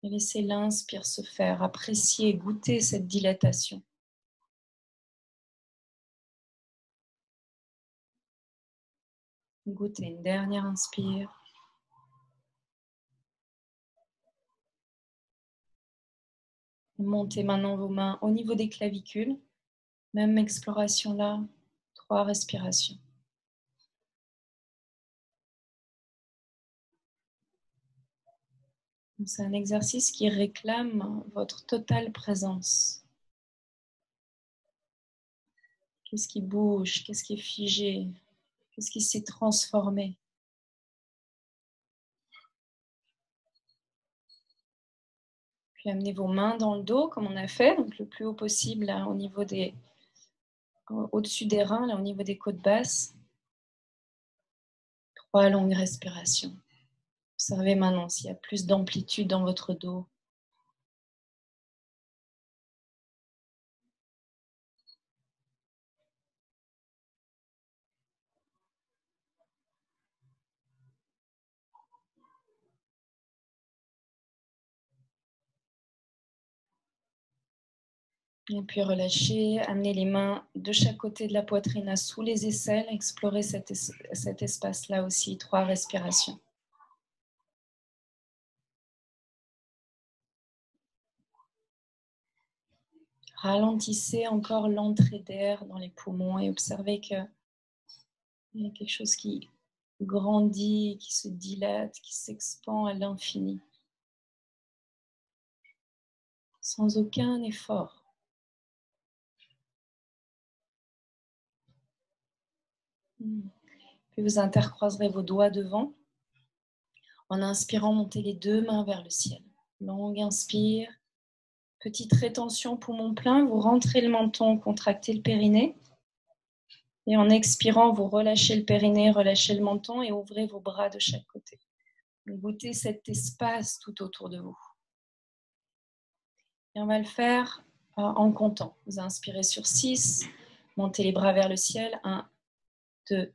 Et laissez l'inspire se faire. Appréciez, goûtez cette dilatation. Goûtez une dernière inspire. Montez maintenant vos mains au niveau des clavicules. Même exploration là. 3 respirations. C'est un exercice qui réclame votre totale présence. Qu'est-ce qui bouge? Qu'est-ce qui est figé? Qu'est-ce qui s'est transformé? Puis amenez vos mains dans le dos comme on a fait, donc le plus haut possible là, au niveau des, au-dessus des reins, là, au niveau des côtes basses. 3 longues respirations. Observez maintenant s'il y a plus d'amplitude dans votre dos. Et puis relâchez, amenez les mains de chaque côté de la poitrine à sous les aisselles. Explorez cet espace-là aussi. 3 respirations. Ralentissez encore l'entrée d'air dans les poumons et observez qu'il y a quelque chose qui grandit, qui se dilate, qui s'expand à l'infini. Sans aucun effort. Puis vous intercroiserez vos doigts devant. En inspirant, montez les 2 mains vers le ciel. Longue inspire. Petite rétention, poumon plein. Vous rentrez le menton, contractez le périnée. Et en expirant, vous relâchez le périnée, relâchez le menton et ouvrez vos bras de chaque côté. Goûtez cet espace tout autour de vous. Et on va le faire en comptant. Vous inspirez sur 6. Montez les bras vers le ciel. 1, 2,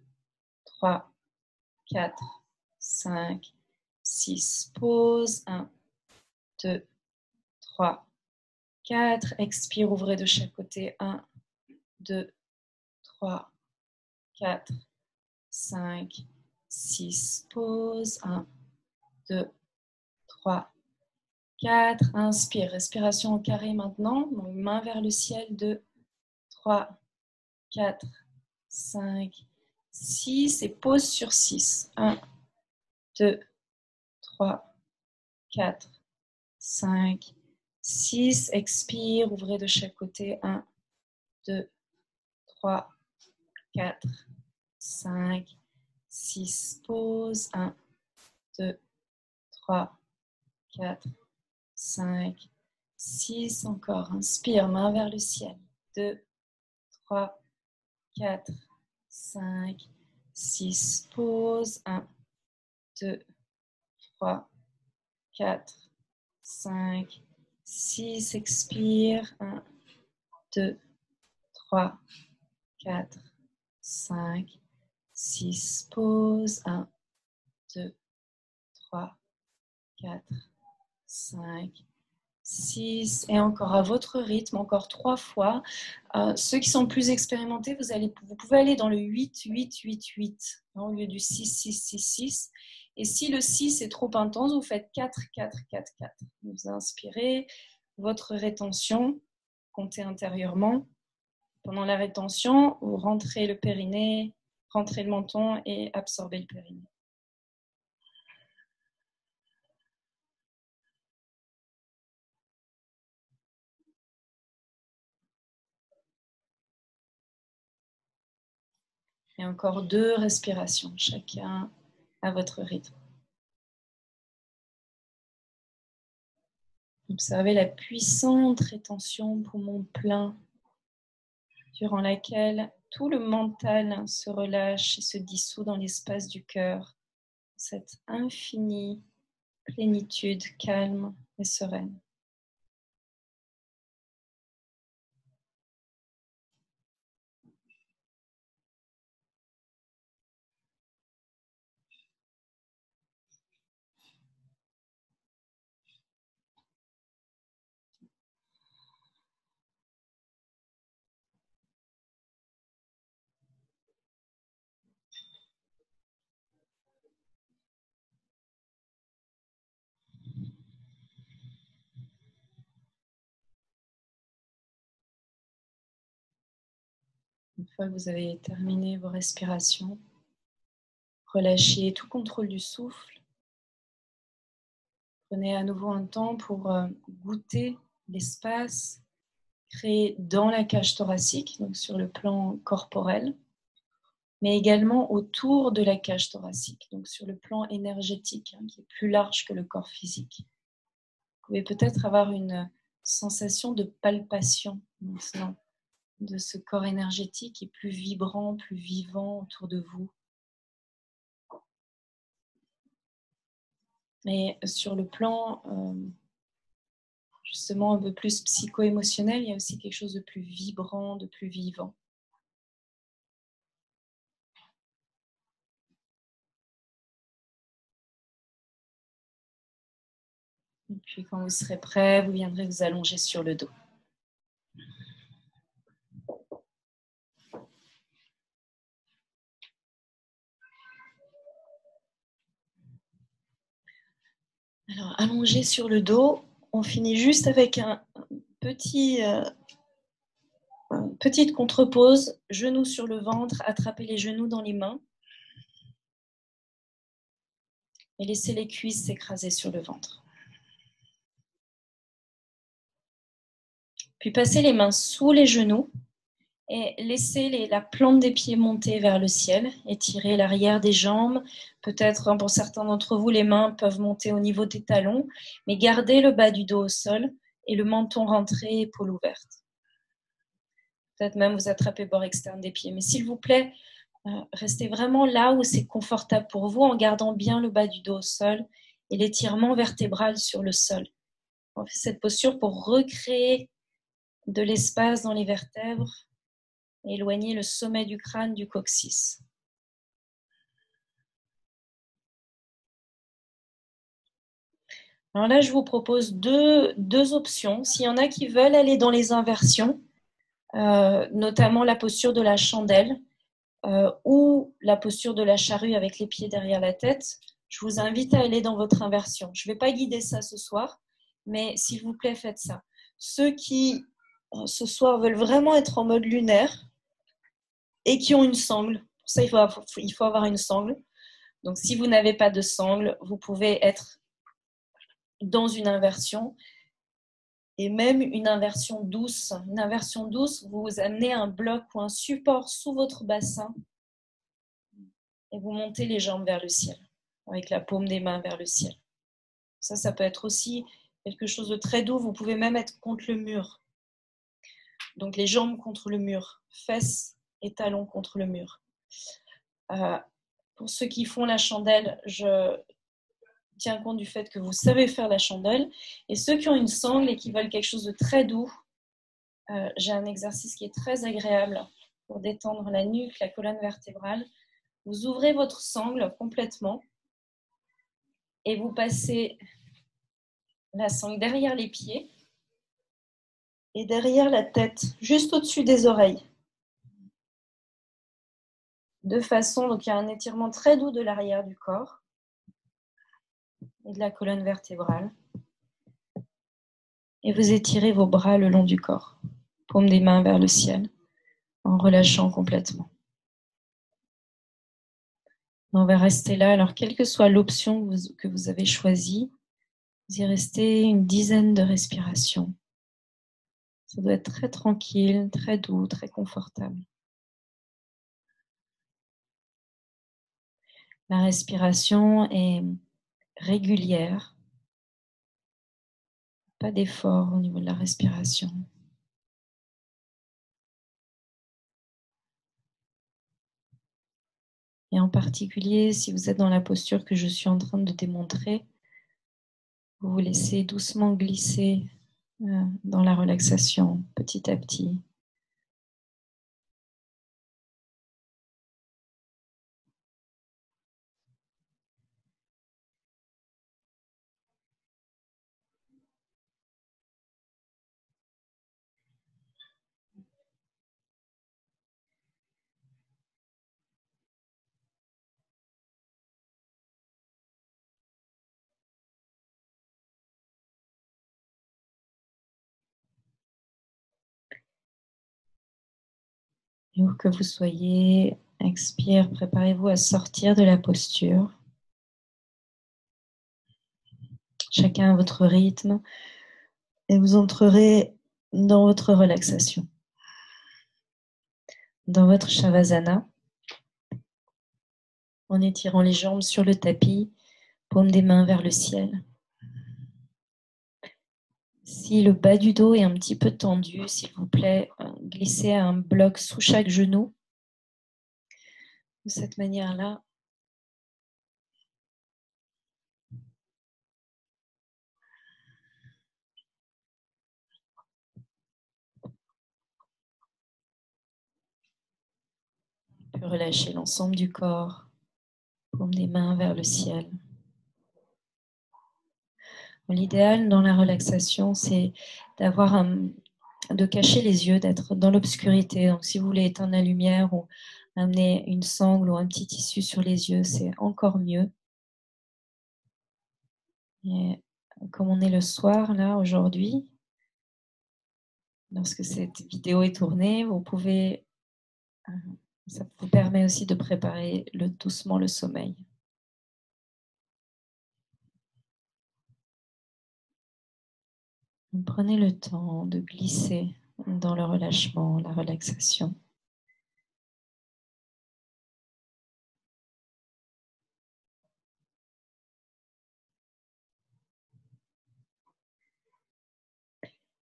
3, 4, 5, 6. Pause. 1, 2, 3, 4. Expire, ouvrez de chaque côté. 1, 2, 3, 4, 5, 6. Pause. 1, 2, 3, 4. Inspire. Respiration au carré maintenant. Donc, main vers le ciel. 2, 3, 4, 5, 6. Et pause sur 6. 1, 2, 3, 4, 5, 6. Expire. Ouvrez de chaque côté. 1, 2, 3, 4, 5, 6. Pause. 1, 2, 3, 4, 5, 6. Encore. Inspire. Main vers le ciel. 2, 3, 4, 5, 6. Pause. 1, 2, 3, 4, 5, 6. Expire. 1, 2, 3, 4, 5, 6. Pause. 1, 2, 3, 4, 5, 6. Et encore à votre rythme, encore 3 fois. Ceux qui sont plus expérimentés, vous pouvez aller dans le 8, 8, 8, 8 au lieu du 6, 6, 6, 6. Et si le 6 est trop intense, vous faites 4, 4, 4, 4. Vous inspirez votre rétention, comptez intérieurement. Pendant la rétention, vous rentrez le périnée, rentrez le menton et absorbez le périnée. Et encore 2 respirations, chacun à votre rythme. Observez la puissante rétention poumon plein, durant laquelle tout le mental se relâche et se dissout dans l'espace du cœur. Cette infinie plénitude, calme et sereine. Une fois que vous avez terminé vos respirations, relâchez tout contrôle du souffle. Prenez à nouveau un temps pour goûter l'espace créé dans la cage thoracique, donc sur le plan corporel, mais également autour de la cage thoracique, donc sur le plan énergétique, qui est plus large que le corps physique. Vous pouvez peut-être avoir une sensation de palpation maintenant de ce corps énergétique qui est plus vibrant, plus vivant autour de vous. Mais sur le plan justement un peu plus psycho-émotionnel, il y a aussi quelque chose de plus vibrant, de plus vivant. Et puis quand vous serez prêt, vous viendrez vous allonger sur le dos. Alors, allongé sur le dos, on finit juste avec une petite contre-pause, genoux sur le ventre, attrapez les genoux dans les mains et laissez les cuisses s'écraser sur le ventre. Puis passez les mains sous les genoux et laissez la plante des pieds monter vers le ciel. Étirez l'arrière des jambes. Peut-être pour certains d'entre vous, les mains peuvent monter au niveau des talons, mais gardez le bas du dos au sol et le menton rentré, épaules ouvertes. Peut-être même vous attrapez le bord externe des pieds. Mais s'il vous plaît, restez vraiment là où c'est confortable pour vous en gardant bien le bas du dos au sol et l'étirement vertébral sur le sol. On fait cette posture pour recréer de l'espace dans les vertèbres et éloigner le sommet du crâne du coccyx. Alors là, je vous propose deux options. S'il y en a qui veulent aller dans les inversions, notamment la posture de la chandelle ou la posture de la charrue avec les pieds derrière la tête, je vous invite à aller dans votre inversion. Je ne vais pas guider ça ce soir, mais s'il vous plaît, faites ça. Ceux qui, ce soir, veulent vraiment être en mode lunaire et qui ont une sangle, pour ça, il faut avoir une sangle. Donc, si vous n'avez pas de sangle, vous pouvez être dans une inversion et même une inversion douce. Une inversion douce, vous amenez un bloc ou un support sous votre bassin et vous montez les jambes vers le ciel, avec la paume des mains vers le ciel. Ça peut être aussi quelque chose de très doux. Vous pouvez même être contre le mur. Donc les jambes contre le mur, fesses et talons contre le mur. Pour ceux qui font la chandelle, je tiens compte du fait que vous savez faire la chandelle. Et ceux qui ont une sangle et qui veulent quelque chose de très doux, j'ai un exercice qui est très agréable pour détendre la nuque, la colonne vertébrale. Vous ouvrez votre sangle complètement et vous passez la sangle derrière les pieds et derrière la tête, juste au-dessus des oreilles. De façon, donc il y a un étirement très doux de l'arrière du corps et de la colonne vertébrale. Et vous étirez vos bras le long du corps, paume des mains vers le ciel, en relâchant complètement. On va rester là. Alors, quelle que soit l'option que vous avez choisie, vous y restez une dizaine de respirations. Ça doit être très tranquille, très doux, très confortable. La respiration est régulière. Pas d'effort au niveau de la respiration. Et en particulier, si vous êtes dans la posture que je suis en train de démontrer, Vous vous laissez doucement glisser dans la relaxation petit à petit. Et où que vous soyez, expire, préparez-vous à sortir de la posture. Chacun à votre rythme. Et vous entrerez dans votre relaxation. Dans votre Shavasana, en étirant les jambes sur le tapis, paume des mains vers le ciel. Si le bas du dos est un petit peu tendu, s'il vous plaît, glissez un bloc sous chaque genou. De cette manière-là, on peut relâcher l'ensemble du corps, paume des mains vers le ciel. L'idéal dans la relaxation, c'est de cacher les yeux, d'être dans l'obscurité. Donc, si vous voulez éteindre la lumière ou amener une sangle ou un petit tissu sur les yeux, c'est encore mieux. Et comme on est le soir, là, aujourd'hui, lorsque cette vidéo est tournée, ça vous permet aussi de préparer doucement le sommeil. Prenez le temps de glisser dans le relâchement, la relaxation.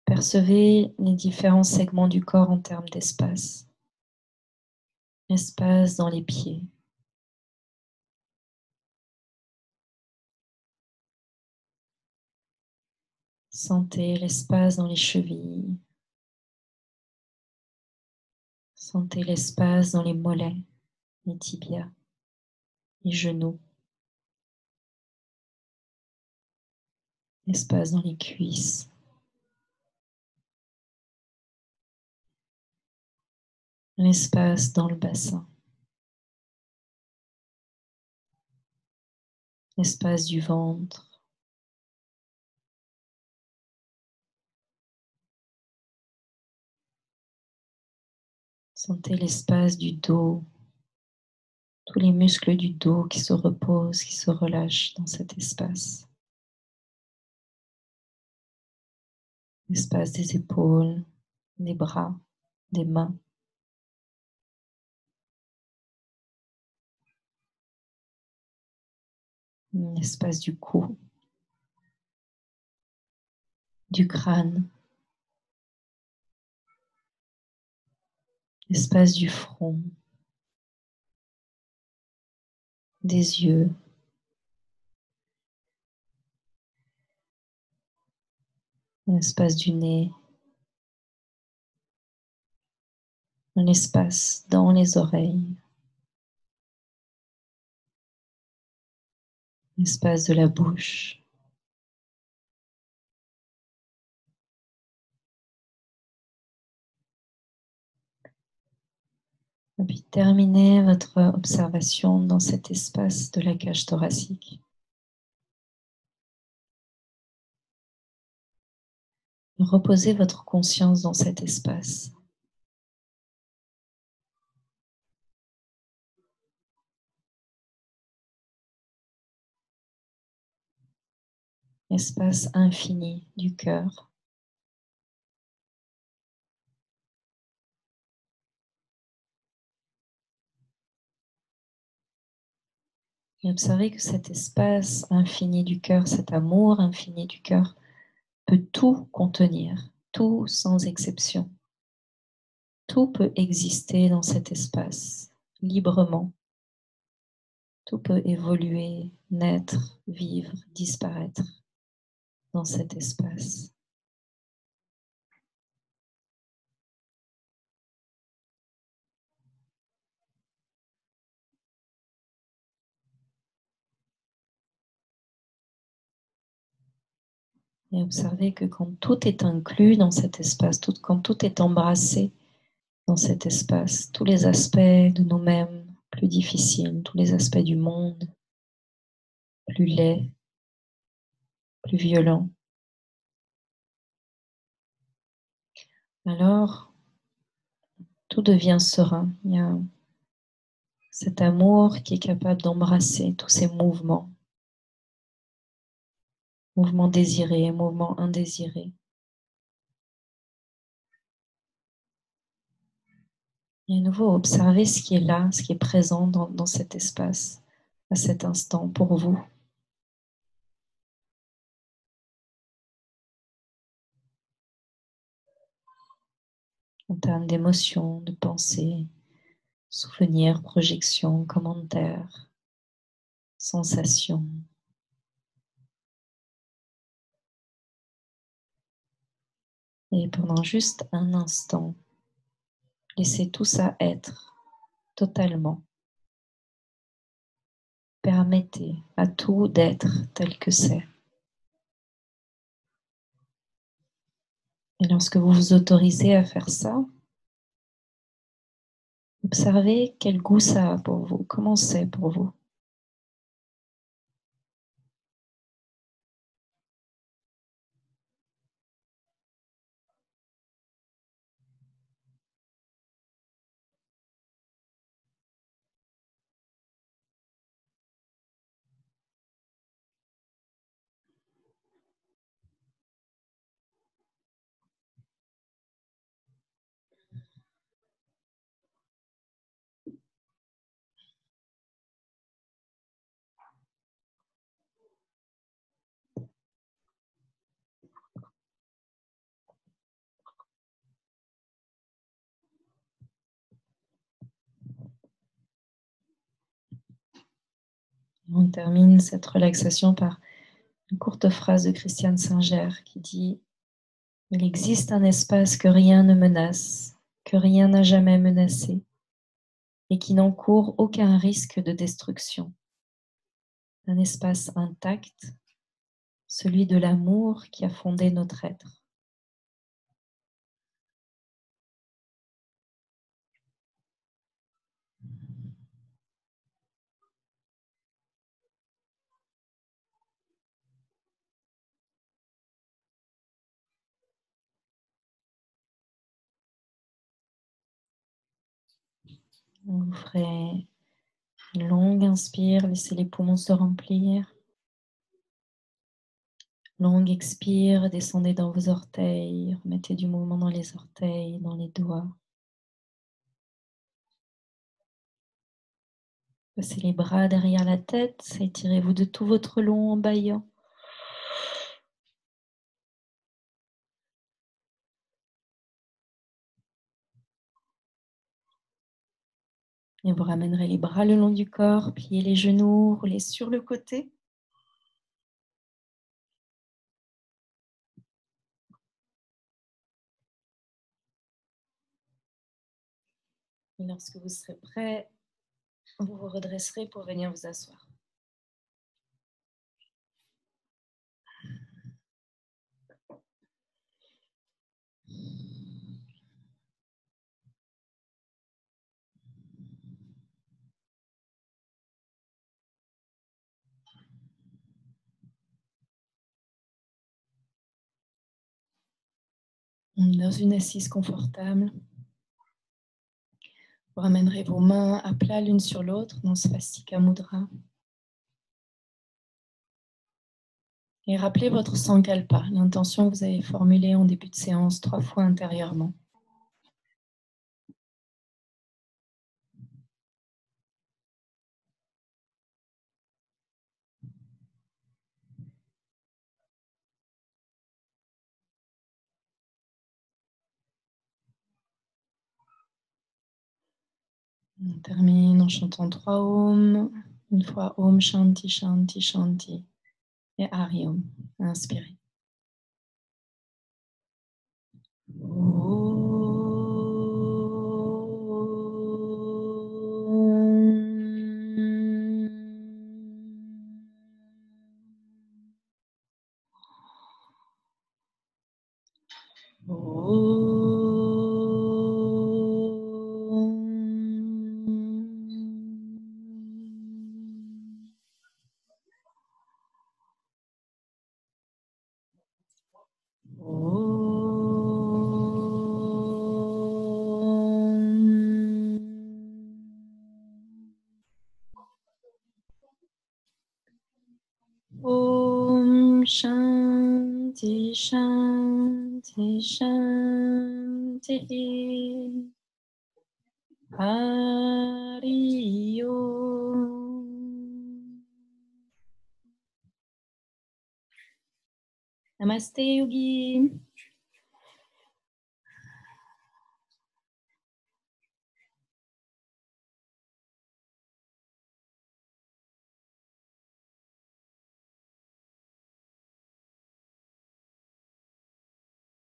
Percevez les différents segments du corps en termes d'espace. Espace dans les pieds. Sentez l'espace dans les chevilles. Sentez l'espace dans les mollets, les tibias, les genoux. Espace dans les cuisses. L'espace dans le bassin. L'espace du ventre. Sentez l'espace du dos. Tous les muscles du dos qui se reposent, qui se relâchent dans cet espace. L'espace des épaules, des bras, des mains. L'espace du cou, du crâne, l'espace du front, des yeux, l'espace du nez, l'espace dans les oreilles, l'espace de la bouche. Et puis terminez votre observation dans cet espace de la cage thoracique. Reposez votre conscience dans cet espace. Espace infini du cœur. Et observez que cet espace infini du cœur, cet amour infini du cœur, peut tout contenir, tout sans exception. Tout peut exister dans cet espace, librement. Tout peut évoluer, naître, vivre, disparaître. dans cet espace. Et observez que quand tout est inclus dans cet espace, quand tout est embrassé dans cet espace, tous les aspects de nous-mêmes plus difficiles, tous les aspects du monde plus laids, plus violents, alors tout devient serein. Il y a cet amour qui est capable d'embrasser tous ces mouvements, mouvements désirés, mouvements indésirés. Et à nouveau, observez ce qui est là, ce qui est présent dans cet espace, à cet instant pour vous. En termes d'émotions, de pensées, souvenirs, projections, commentaires, sensations. Et pendant juste un instant, laissez tout ça être totalement. Permettez à tout d'être tel que c'est. Et lorsque vous vous autorisez à faire ça, observez quel goût ça a pour vous, comment c'est pour vous. On termine cette relaxation par une courte phrase de Christiane Singer qui dit « Il existe un espace que rien ne menace, que rien n'a jamais menacé, et qui n'encourt aucun risque de destruction. Un espace intact, celui de l'amour qui a fondé notre être. » Vous ferez une longue inspire, laissez les poumons se remplir. Longue expire, descendez dans vos orteils, remettez du mouvement dans les orteils, dans les doigts. Passez les bras derrière la tête, étirez-vous de tout votre long en bâillant. Et vous ramènerez les bras le long du corps, pliez les genoux, roulez sur le côté. Et lorsque vous serez prêt, vous vous redresserez pour venir vous asseoir. Dans une assise confortable, vous ramènerez vos mains à plat l'une sur l'autre dans Svastika Mudra. Et rappelez votre Sankalpa, l'intention que vous avez formulée en début de séance 3 fois intérieurement. On termine en chantant 3 Om. Une fois Om Shanti Shanti Shanti et Hari Om. Inspirez. Om Shanti Shanti Shanti Hari Om. Namaste Yogi.